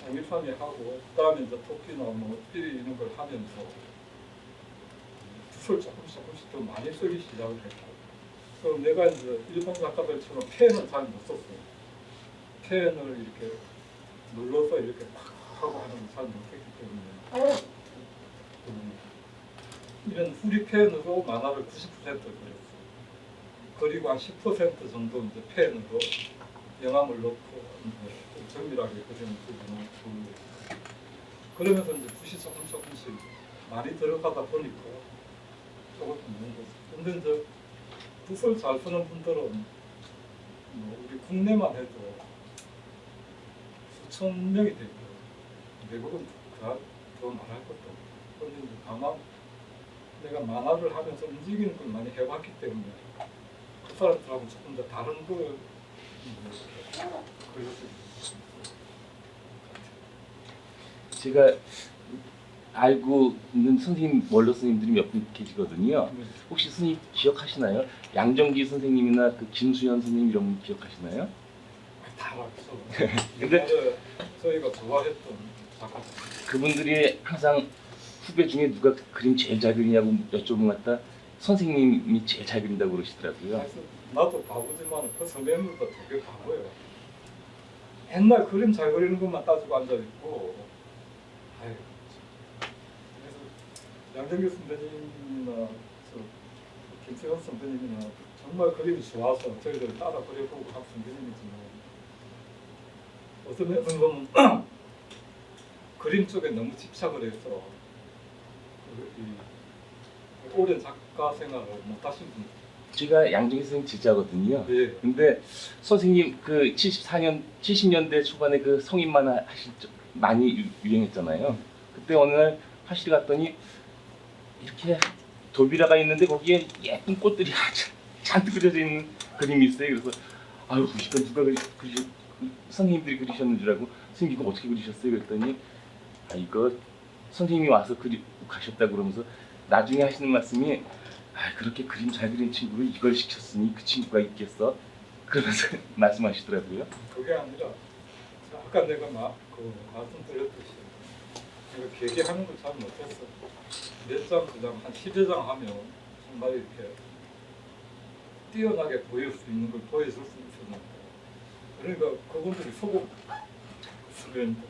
장기판이 하고 그다음에 이제 토끼나 뭐 삐리 이런 걸 하면서 붓을 조금씩 좀 많이 쓰기 시작을 했고, 그럼 내가 이제 일본 작가들처럼 펜을 잘 못 썼어요. 펜을 이렇게 눌러서 이렇게 팍 하고 하는 걸 잘 못했기 때문에 이런 후리펜으로 만화를 90% 그렸어요. 그리고 한 10% 정도 이제 펜으로 영감을 넣고 좀 정밀하게 그리는 부분을 그러면서 이제 붓이 조금씩 많이 들어가다 보니까 조금 있는 거죠. 근데 이제 붓을 잘 쓰는 분들은 뭐 우리 국내만 해도 수천 명이 되고 외국은 더 말할 것도 없고. 그런데 이제 다만 내가 만화를 하면서 움직이는 걸 많이 해봤기 때문에 그 사람들하고 조금 더 다른 걸 그릴 수 있어요. 제가 알고 있는 선생님 원로 선생님들이 몇 분 계시거든요. 혹시 선생님 기억하시나요? 양정기 선생님이나 그 김수현 선생님 이런 분 기억하시나요? 다 알았죠. 근데 저희가 좋아했던 작가들. 그분들이 항상 후배 중에 누가 그림 제일 잘 그리냐고 여쭤보면 갖다 선생님이 제일 잘 그린다고 그러시더라고요. 그래서 나도 바보지만 그 선배님도 되게 바보예요. 맨날 그림 잘 그리는 것만 따지고 앉아있고, 아유, 그래서 양정규 선배님이나 김수현 선배님이나 정말 그림이 좋아서 저희들 따라 그려보고 한 선배님이지만 어떤 면에서 보면 그림 쪽에 너무 집착을 해서 오랜 작가 생활을 못하신 분. 제가 양정기 선생님 제자거든요. 예. 근데 선생님 그 70년대 초반에 그 성인 만화 하실 적 많이 유행했잖아요. 그때 어느 날 화실 갔더니 이렇게 도비라가 있는데 거기에 예쁜 꽃들이 잔뜩 그려져 있는 그림이 있어요. 그래서 아유 이거 누가 선생님들이 그리셨는 줄 알고 선생님 이거 어떻게 그리셨어요? 그랬더니 아 이거 선생님이 와서 그리고 가셨다 그러면서 나중에 하시는 말씀이 아 그렇게 그림 잘 그리는 친구를 이걸 시켰으니 그 친구가 있겠어? 그러면서 말씀하시더라고요. 그게 아니라 아까 내가 말씀드렸듯이 내가 계기하는 걸 잘 못했어. 몇 장, 두 장, 한 10여 장 하면 정말 이렇게 뛰어나게 보일 수 있는 걸 보여줄 수 있었는데 그러니까 그분들이 소금 수련들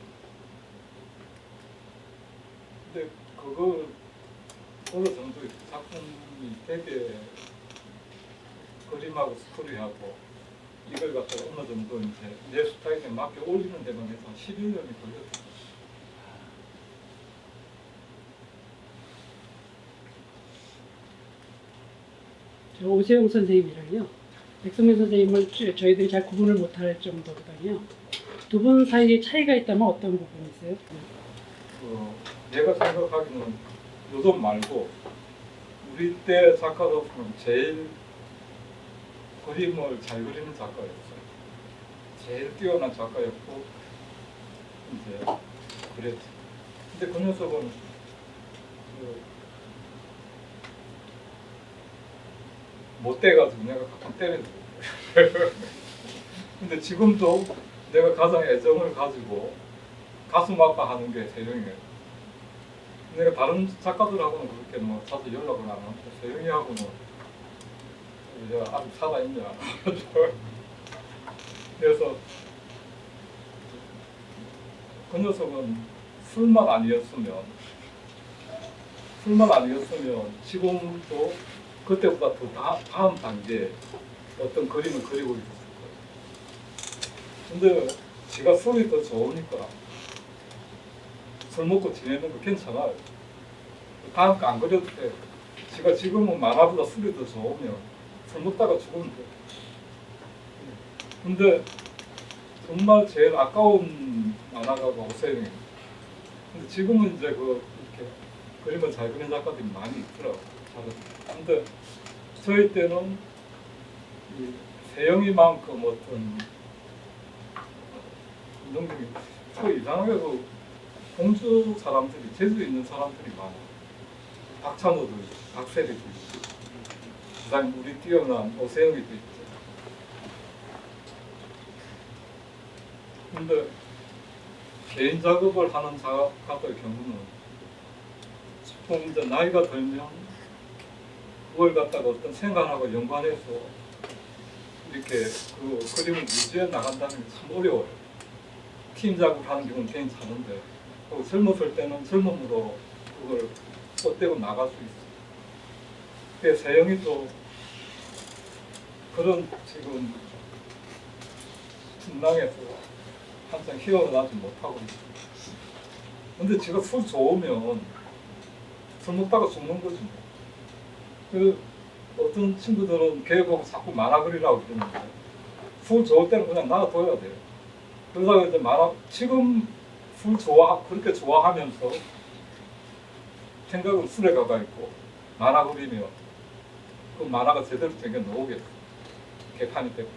근데 그거 어느 정도 작품이 되게 그림하고 스토리하고 이걸 갖다가 어느 정도 이제 내 스타일에 맞게 올리는 데만 해서 한 11년이 걸렸어요. 저 오세영 선생님이랑요. 백성민 선생님을 저희들이 잘 구분을 못할 정도로다요. 두 분 사이에 차이가 있다면 어떤 부분이 있어요? 내가 생각하기는 요즘 말고 우리 때 작가로서는 제일 그림을 잘 그리는 작가였어요. 제일 뛰어난 작가였고 이제 그랬지. 근데 그 녀석은 못 돼가지고 내가 가끔 때려주고. 근데 지금도 내가 가장 애정을 가지고 가슴 아파하는 게 세영이에요. 내가 다른 작가들하고는 그렇게 뭐 자주 연락을 안 하고 세영이하고는 내가 아직 살아있냐. 그래서 그 녀석은 술만 아니었으면 지금도 그때보다 더 다음 단계에 어떤 그림을 그리고 있었을 거예요. 근데 지가 술이 더 좋으니까 술 먹고 지내는 거 괜찮아요. 다음 거 안 그려도 돼. 지가 지금은 만화보다 술이 더 좋으면 술 먹다가 죽으면 돼. 근데 정말 제일 아까운 만화가 오세영이에요. 근데 지금은 이제 이렇게 그림을 잘 그리는 작가들이 많이 있더라고요. 근데 저희 때는 이 세영이만큼 어떤 능력이 또 이상하게도 공주 사람들이 재주 있는 사람들이 많아. 박찬호도 있고 박세리도 있고 그다음에 우리 뛰어난 오세영이도 있고. 근데 개인 작업을 하는 작가의 경우는 보통 이제 나이가 들면 그걸 갖다가 어떤 생각하고 연관해서 이렇게 그 그림을 유지해 나간다는 게 참 어려워요. 팀 작업을 하는 경우는 괜찮은데 젊었을 때는 젊음으로 그걸 뻗대고 나갈 수 있어요. 그래서 세영이도 그런 지금 풍랑에서 한참 헤어나지 못하고 있어요. 근데 지가 술 좋으면 술 먹다가 죽는 거지 뭐. 그 어떤 친구들은 걔 보고 자꾸 만화 그리라고 그러는데 술 좋을 때는 그냥 놔둬야 돼요. 그러다가 이제 만화 지금 술 그렇게 좋아하면서 생각은 술에 가가 있고 만화 그리면 그 만화가 제대로 생겨 나오겠어. 개판이 되고.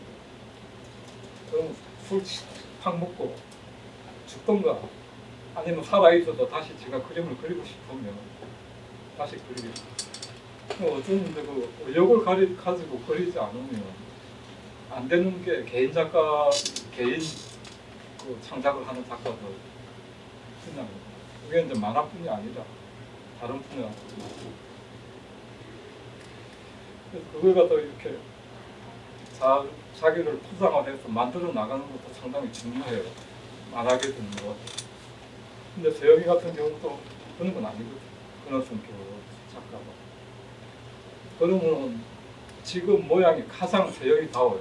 그럼 술 확 먹고 죽던가 아니면 살아있어도 다시 제가 그림을 그리고 싶으면 다시 그리겠죠. 어쩌면 그 의욕을 가지고 그리지 않으면 안 되는 게 개인 그 창작을 하는 작가들 그냥 그게 이제 만화뿐이 아니라 다른 분야. 그래서 그걸 갖다 이렇게 자기를 포장화해서 만들어 나가는 것도 상당히 중요해요. 만화계 듣는 것. 근데 세영이 같은 경우도 그런 건 아니거든. 그런 성격 작가가. 그러면 지금 모양이 가장 세영이다워요.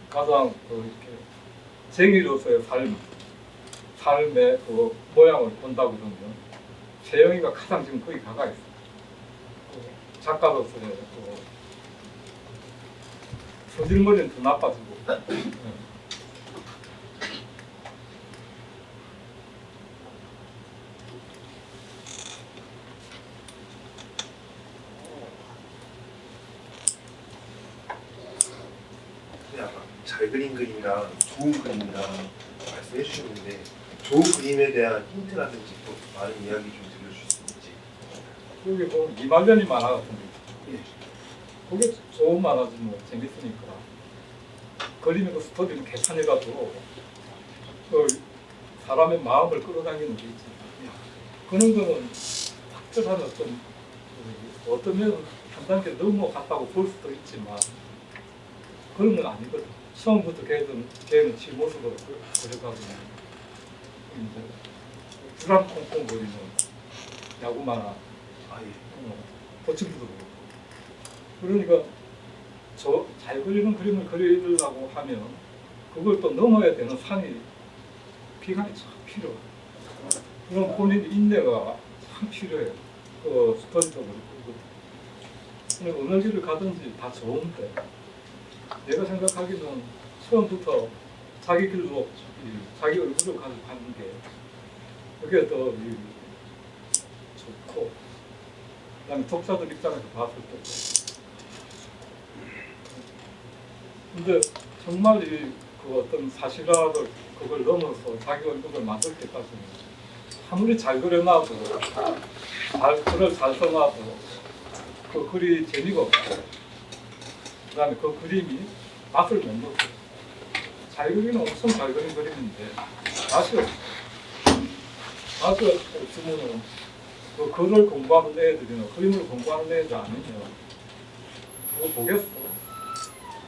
가장 이렇게 쟁이로서의 삶의 그 모양을 본다고 그러면 세영이가 가장 지금 거기 가가 있어. 작가로서의 소질머리는 더 나빠지고. 아까 잘 그린 그림이랑 좋은 그림이랑 말씀해 주셨는데 좋은 그림에 대한 힌트라든지 또 많은 이야기 좀 들려주실 수 있는지. 여기 보면 이말년이 만화 같은 게 있죠. 그게 좋은 만화지 뭐 재밌으니까. 그림의 그 스토리는 개판이라도 그 사람의 마음을 끌어당기는 게 있지. 그런 거는 확실한 어떤 면은 한 단계 넘어갔다고 볼 수도 있지만 그런 건 아니거든. 처음부터 걔는 지 모습으로 그려가고 이제 불안콩콩 거리는 야구 만화, 아 예. 버친부도 그러니까 잘 그리는 그림을 그리려고 하면 그걸 또 넘어야 되는 산이 기간이 참 필요해요. 그런 본인 인내가 참 필요해요. 그 스토리적으로. 어느 길을 가든지 다 좋은데 내가 생각하기는 처음부터 자기 길로 자기 얼굴을 가지고 가는 게 그게 더 좋고 그다음에 독자들 입장에서 봤을 때 근데 정말 그 어떤 사실화를 그걸 넘어서 자기 얼굴을 만들 때까지는 아무리 잘 그려놔도 글을 잘 써놔도 그 글이 재미가 없고 그다음에 그 그림이 맛을 못 먹고 잘 그리는 엄청 잘 그린 그림인데 맛이 없어. 맛이 없으면 그 글을 공부하는 애들이나 그림을 공부하는 애들 아니면 그거 보겠어.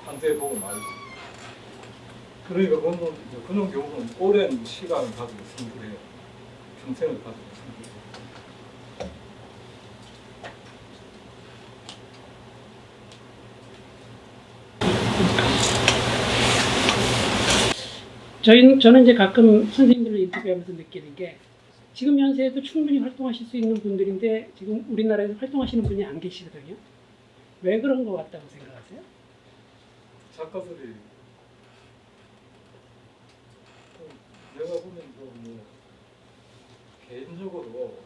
한때 보고 말지. 그러니까 그런 경우는 오랜 시간을 가지고 승부해요. 평생을 가지고 승부해요. 저는 이제 가끔 선생님들을 인터뷰하면서 느끼는 게 지금 연세에도 충분히 활동하실 수 있는 분들인데 지금 우리나라에서 활동하시는 분이 안 계시거든요. 왜 그런 것 같다고 생각하세요? 작가들이 내가 보면 뭐 개인적으로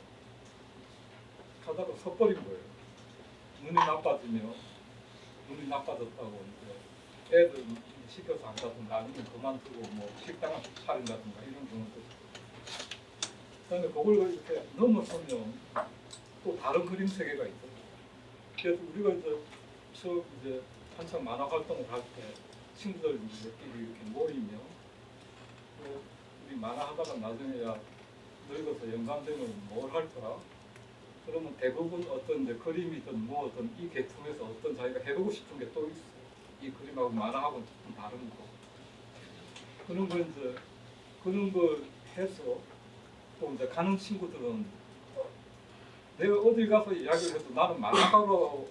가다가 섣버린 거예요. 눈이 나빠지면 눈이 나빠졌다고 이제 애들 시켜서 한다든가 아니면 그만두고 뭐 식당을 차린다든가 이런 경우도 있고 그다음에 그걸 이렇게 넘어서면 또 다른 그림 세계가 있죠. 그래서 우리가 이제 한창 만화 활동을 할 때 친구들끼리 이렇게 모이면 우리 만화 하다가 나중에야 늙어서 영감되면 뭘 할까? 그러면 대부분 어떤 이제 그림이든 뭐든 이 계통에서 어떤 자기가 해보고 싶은 게 또 있어. 이 그림하고 만화하고는 조금 다른 거. 그런 거 이제 그런 걸 해서 또 이제 가는 친구들은 내가 어딜 가서 이야기를 해도 나는 만화가로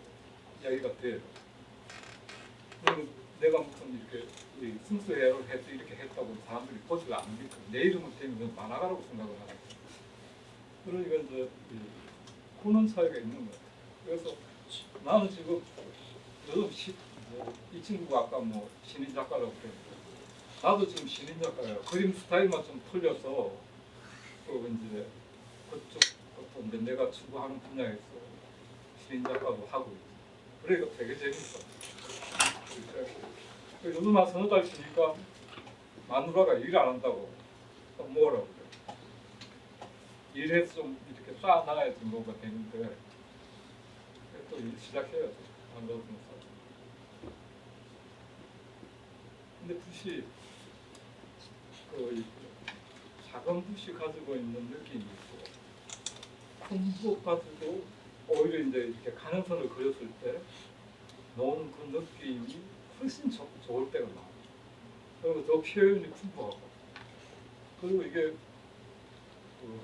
이야기가 돼요. 내가 무슨 이렇게 승수회를 해서 이렇게 했다고 사람들이 보지를 않으니까 내 이름을 대면 만화가라고 생각을 하고 그러니까 이제 그런 차이가 있는 것 같아요. 그래서 나는 지금 요즘 이 친구가 아까 뭐 신인 작가라고 그랬는데 나도 지금 신인 작가예요. 그림 스타일만 좀 틀려서 그 이제 그쪽 어떤 이제 내가 추구하는 분야에서 신인 작가도 하고 있고 그러니까 되게 재밌어. 요즘 한 서너 달 쉬니까 마누라가 일 안 한다고 또 뭐라고 그래. 일해서 좀 이렇게 쌓아나가야지 뭐가 되는데 또 일 시작해야지. 안 그러면서. 근데 붓이 그 작은 붓이 가지고 있는 느낌이 있고 큰 붓 가지고 오히려 이제 이렇게 가능선을 그렸을 때 놓은 그 느낌이 훨씬 좋을 때가 많아요. 그리고 더 표현이 풍부하고 그리고 이게 그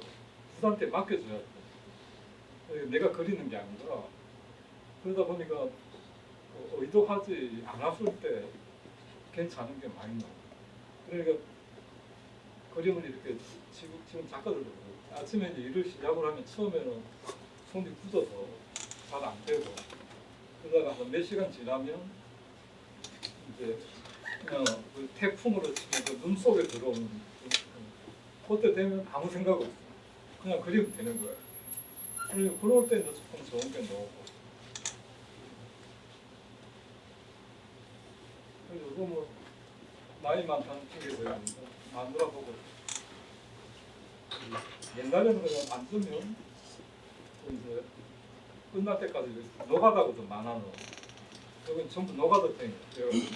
부산한테 맡겨줘야 돼. 내가 그리는 게 아니라 그러다 보니까 의도하지 않았을 때 괜찮은 게 많이 나와요. 그러니까 그림을 이렇게 지금 작가들도 그래요. 아침에 이제 일을 시작을 하면 처음에는 손이 굳어서 잘 안 되고 그러다가 한 몇 시간 지나면 이제 그냥 그 태풍으로 치면 그 눈 속에 들어오는 그때 되면 아무 생각 없어. 그냥 그리면 되는 거예요. 그리고 그럴 때는 조금 좋은 게 나오고 요즘 뭐 나이 많다는 쪽에서 마누라 보고 옛날에는 그냥 앉으면 이제 끝날 때까지 노가다거든 만화는. 여긴 전부 노가다 땡이에요.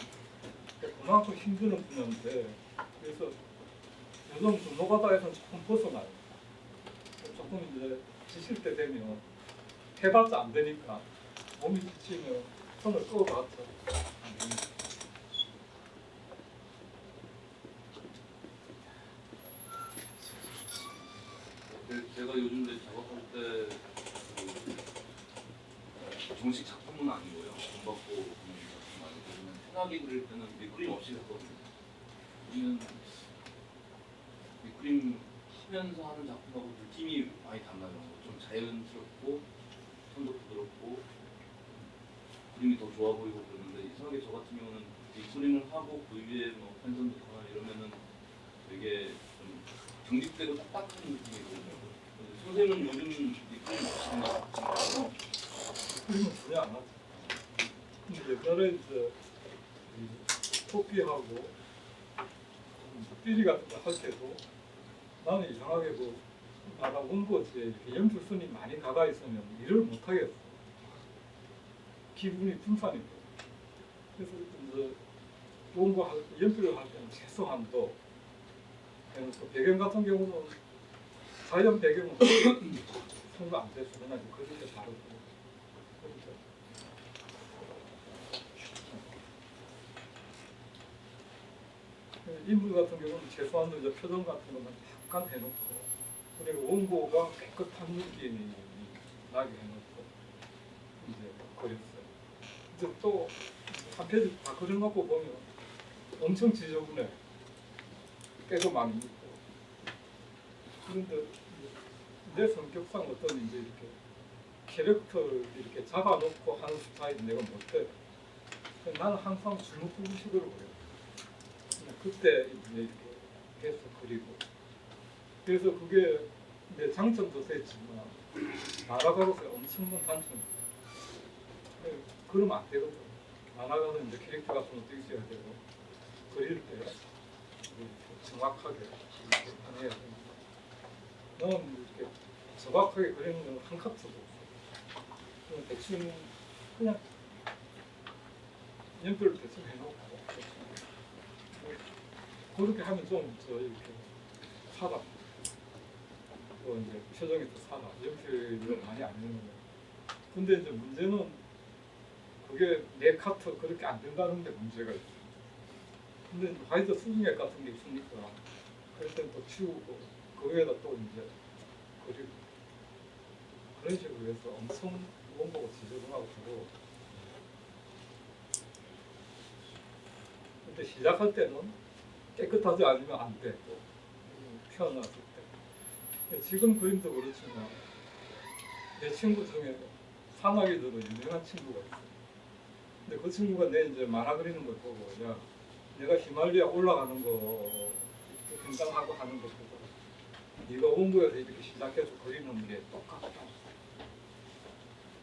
그만큼 힘드는 분야인데 그래서 요즘 그 노가다에서는 조금 벗어나요. 조금 이제 지칠 때 되면 해봤자 안 되니까 몸이 지치면 손을 꺼봤자 안 됩니다. 제가 요즘 이제 작업할 때 정식 작품은 아니고요. 돈 받고 보는 작품 아니고 편하게 그릴 때는 밑그림 없이 했거든요. 우리는 밑그림 하면서 하는 작품하고 느낌이 많이 달라요. 좀 자연스럽고 손도 부드럽고 그림이 더 좋아 보이고 그러는데 이상하게 저 같은 경우는 밑그림을 하고 그 위에 뭐 펜선도 하거나 이러면은 되게 좀 정립되고 딱딱한 느낌이거든요. 선생님은 요즘 밑그림 없으시나? 그림은 전혀 안 하죠. 근데 옛날에 이제 토끼하고 삐리 같은 거 할 때도 나는 이상하게 그 나가 원고지에 이렇게 연필선이 많이 가가 있으면 일을 못 하겠어. 기분이 분산이 돼. 그래서 이제 원고 할 때, 연필을 할 때는 최소한도 또 배경 같은 경우는 자연 배경은 손도 안 돼서 그냥 그릴 때 다르고. 인물 같은 경우는 최소한도 이제 표정 같은 거는 약간 해놓고 그리고 원고가 깨끗한 느낌이 나게 해놓고 이제 그렸어요. 이제 또 한 페이지 다 그려놓고 보면 엄청 지저분해. 깨도 많이 있고. 그런데 내 성격상 어떤 이제 이렇게 캐릭터를 이렇게 잡아놓고 하는 스타일이 내가 못해. 나는 항상 주먹구구식으로 그려요. 그때 이제 이렇게 계속 그리고 그래서 그게 내 장점도 됐지만 만화가로서의 엄청난 단점이에요. 그러면 안 되거든. 만화가는 이제 캐릭터 같은 것도 있어야 되고 그릴 때 정확하게 이렇게 해야 됩니다. 나는 이렇게 정확하게 그리는 건 한 컷도 없어. 대충 그냥 연필을 대충 해놓고 그렇게 하면 좀 저 이렇게 살아. 또 이제 표정이 또 살아. 연필을 많이 안 내는 거예요. 근데 이제 문제는 그게 내 카트 그렇게 안 된다는 데 문제가 있어요. 근데 화이트 수중액 같은 게 있으니까 그럴 땐 또 치우고 그 위에다 또 이제 그리고 그런 식으로 해서 엄청 원고가 지저분하고 그러고 근데 시작할 때는 깨끗하지 않으면 안 돼. 또 태어났을 때. 지금 그림도 그렇지만 내 친구 중에 산악인으로 유명한 친구가 있어. 근데 그 친구가 내 이제 만화 그리는 걸 보고 야 내가 히말라야 올라가는 거 굉장하고 하는 거 보고 네가 원고에서 이렇게 시작해서 그리는 게 똑같다.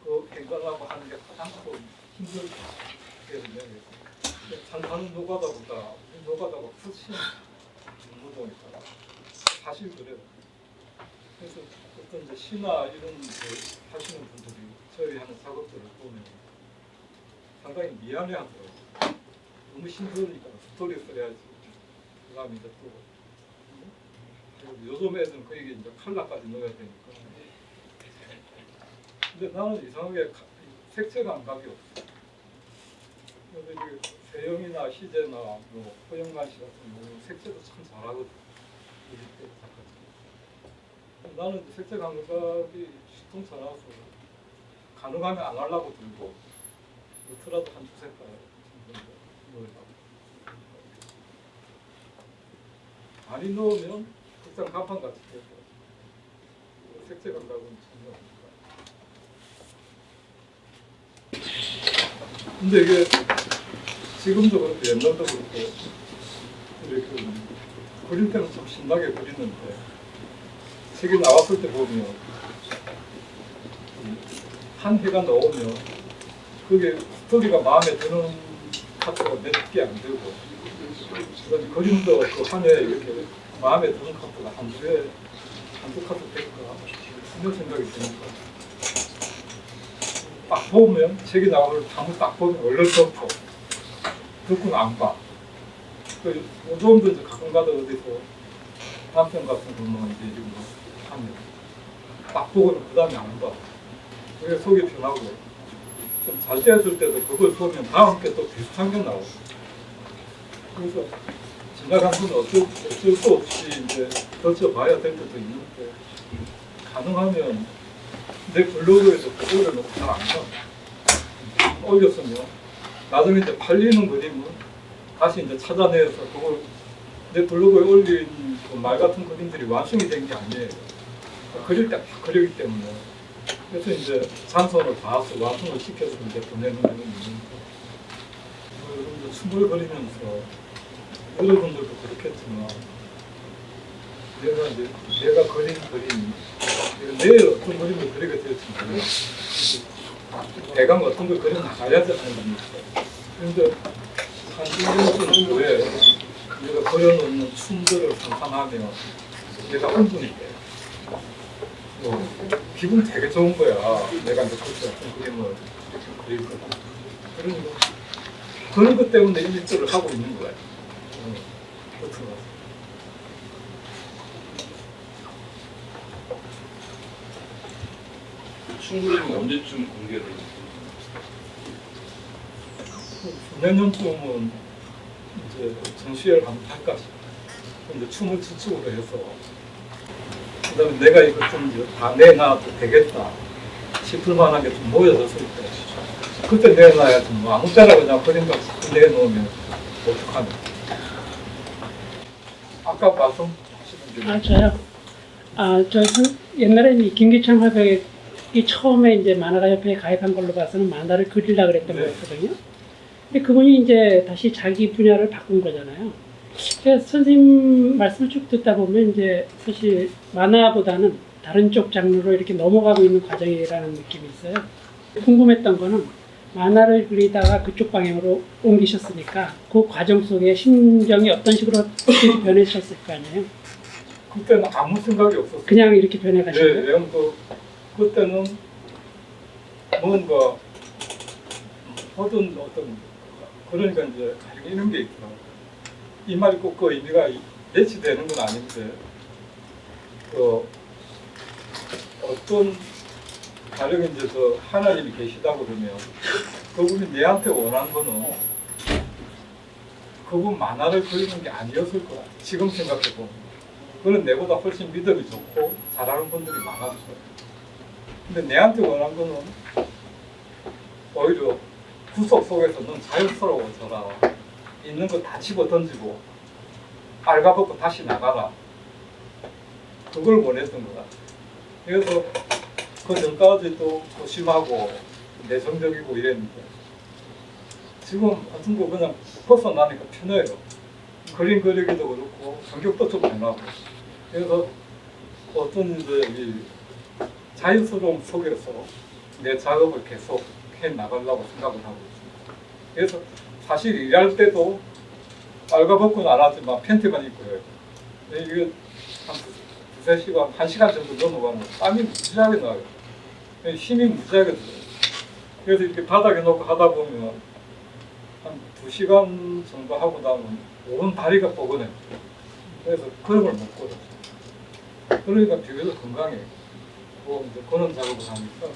그 굉장하고 하는 게 가장 힘들다. 그래서 내가 산사는 노가다보다 노가다가 훨씬 노동이다. 사실 그래요. 그래서 어떤 이제 시나 이런 하시는 분들이 저희 하는 작업들을 보면 상당히 미안해하더라고요. 너무 힘드니까 스토리 써야지. 그다음에 이제 또 요즘 애들은 그 얘기 이제 컬러까지 넣어야 되니까. 근데 나는 이상하게 색채 감각이 없어. 그래서 이게 세영이나 희재나 뭐 허영만 씨 같은 경우는 색채도 참 잘하거든. 나는 색채 감각이 시통찮아서 가능하면 안 하려고 들고 어떻게라도 한 두 색깔 넣으려고. 많이 넣으면 극장 간판같이 되고 색채 감각은 전혀 없으니까. 근데 이게 지금도 그렇고 옛날도 그렇고 이렇게 그릴 때는 좀 신나게 그리는데 책이 나왔을 때 보면 한 해가 나오면 그게 스토리가 마음에 드는 카트가 몇 개 안 되고 그림도 그 한 해 이렇게 마음에 드는 카트가 한두 카트 될까 이런 생각이 드니까 딱 보면 책이 나오면 한번 딱 보면 얼른 덮어 듣고는 안 봐. 요즘도 이제 가끔가다 어디서 단편 같은 거는 이제 이런 거 하면 딱 보고는 그 다음에 안 봐. 그게 속이 편하고 좀 잘 됐을 때도 그걸 보면 다음 게 또 비슷한 게 나오고. 그래서 지나간 건 어쩔 수 없이 이제 덧쳐봐야 될 때도 있는데 가능하면 내 블로그에서 그거를 너무 잘 안 봐. 올렸으면 나중에 이제 팔리는 그림은 다시 이제 찾아내서 그걸 내 블로그에 올린 그 말 같은 그림들이 완성이 된 게 아니에요. 그릴 때 그리기 때문에. 그래서 이제 장소를 봐서 완성을 시켜서 이제 보내는 그런 있는데, 여러분들 춤을 그리면서 여러분들도 그렇겠지만 내가 그린 그림, 내일 어떤 그림을 그리게 될지 몰라. 대강 어떤 걸 그려 나가야 되는 겁니다. 그런데 한 1년 후에 내가 그려놓는 춤들을 상상하면 내가 흥분이 돼. 기분 되게 좋은 거야. 내가 이제 그렇게 어떤 그림을 그릴 거. 그런 것 때문에 일들을 하고 있는 거야. 그렇죠. 충분히 언제쯤 공개를? 내년쯤은 이제 전시회를 한번 할까 싶어. 근데 춤을 주축으로 해서 그다음에 내가 이거 좀 다 내놔도 되겠다 싶을 만한 게 좀 모여졌을 때 그때 내놔야지 뭐 아무 때나 그냥 그림 같이 내놓으면 어떡하냐. 아까 말씀하신 게 저요? 옛날에 이 김기창 화백이 처음에 이제 만화가협회에 가입한 걸로 봐서는 만화를 그리려고 그랬던 네. 거였거든요. 근데 그분이 이제 다시 자기 분야를 바꾼 거잖아요. 그래서 선생님 말씀을 쭉 듣다 보면 이제 사실 만화보다는 다른 쪽 장르로 이렇게 넘어가고 있는 과정이라는 느낌이 있어요. 궁금했던 거는 만화를 그리다가 그쪽 방향으로 옮기셨으니까 그 과정 속에 심정이 어떤 식으로 변해셨을 거 아니에요? 그때는 아무 생각이 없었어요. 그냥 이렇게 변해가신 거예요? 네, 그때는 뭔가 어떤 그러니까 이제 이런 게 있더라고요. 이 말이 꼭 그 의미가 매치되는 건 아닌데 어떤 가령 이제 하나님이 계시다 그러면 그분이 내한테 원한 거는 그분 만화를 그리는 게 아니었을 거야. 지금 생각해 보면 그는 내보다 훨씬 믿음이 좋고 잘하는 분들이 많았어요. 근데 내한테 원한 거는 오히려 구속 속에서 넌 자연스러워져라. 있는 거 다 집어 던지고 알가벗고 다시 나가라. 그걸 원했던 거야. 그래서 그 전까지도 조심하고 내성적이고 이랬는데 지금 어떤 거 그냥 벗어나니까 편해요. 그림 그리기도 그렇고 성격도 좀 변하고. 그래서 어떤 이제 이 자연스러움 속에서 내 작업을 계속 해 나가려고 생각을 하고 있습니다. 그래서 사실 일할 때도 알가벗고는 안 하지만 팬티만 입고 해요. 이게 한 2-3시간, 1시간 정도 넘어가면 땀이 무지하게 나요. 힘이 무지하게 들어요. 그래서 이렇게 바닥에 놓고 하다 보면 한 2시간 정도 하고 나면 온 다리가 뻐근해요. 그래서 그런 못 걸어요. 그러니까 비교적 건강해요. 이제 그런 작업을 하니까.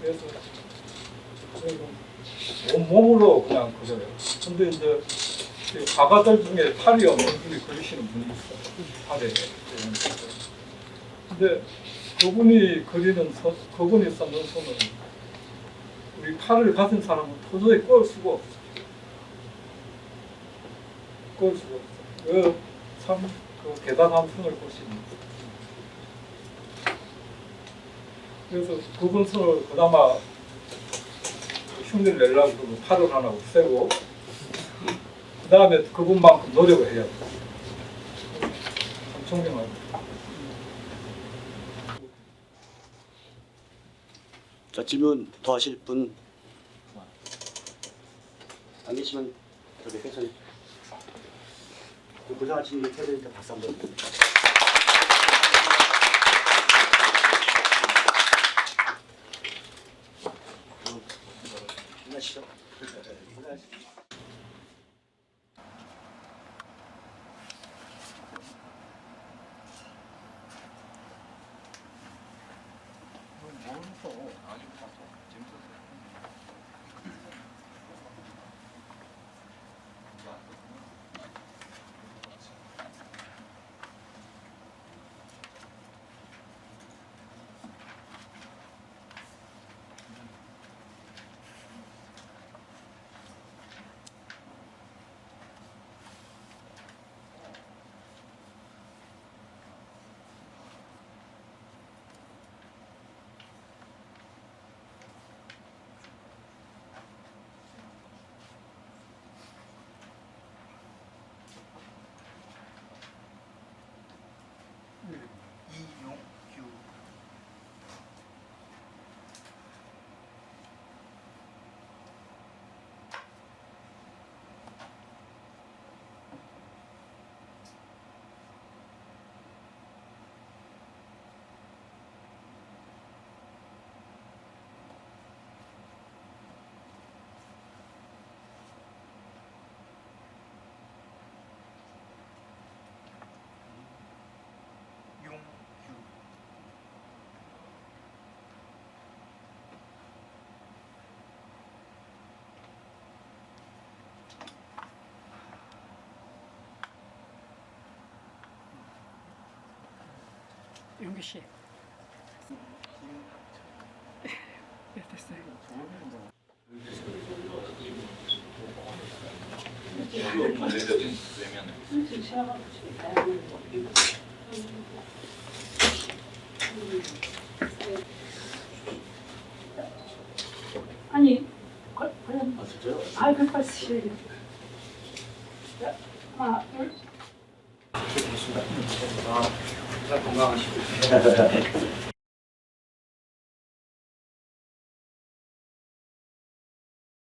그래서 온몸으로 그냥 그려요. 근데 이제 화가들 중에 팔이 없는 분이 그리시는 분이 있어요. 팔에. 근데 그분이 그분이 썼는 손은 우리 팔을 가진 사람은 도저히 꼴 수가 없어요. 꼴 수가 없어요. 참 대단한 손을 보시는. 그래서 그분 손을 그나마 흉내를 내려고 그러면 팔을 하나 없애고 그 다음에 그분만큼 노력을 해야 돼요. 참 존경합니다. 자, 질문 더 하실 분? 안 계시면 저기 회사님 고생하신 일 해야 되니까 박수 한번. 끝나시죠? 끝나시죠? 영규 씨. 네, 됐어요. 아니, 과연 그 빨리 쓰셔야죠. 하나, 둘. 건강하시고.